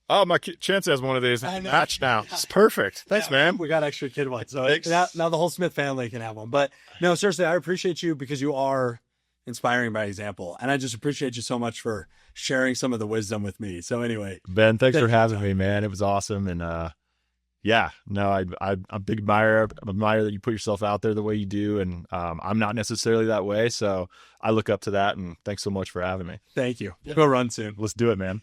Speaker 2: Oh, my Chance has one of these match now. It's perfect. Thanks, man.
Speaker 1: We got extra kid ones. So
Speaker 2: Thanks.
Speaker 1: now the whole Smith family can have one. But no, seriously, I appreciate you because you are inspiring by example. And I just appreciate you so much for sharing some of the wisdom with me. So anyway.
Speaker 2: Ben, thanks for having me, man. It was awesome. And I'm a big admirer. I admire that you put yourself out there the way you do. And I'm not necessarily that way. So I look up to that. And thanks so much for having me.
Speaker 1: Thank you. Go run soon.
Speaker 2: Let's do it, man.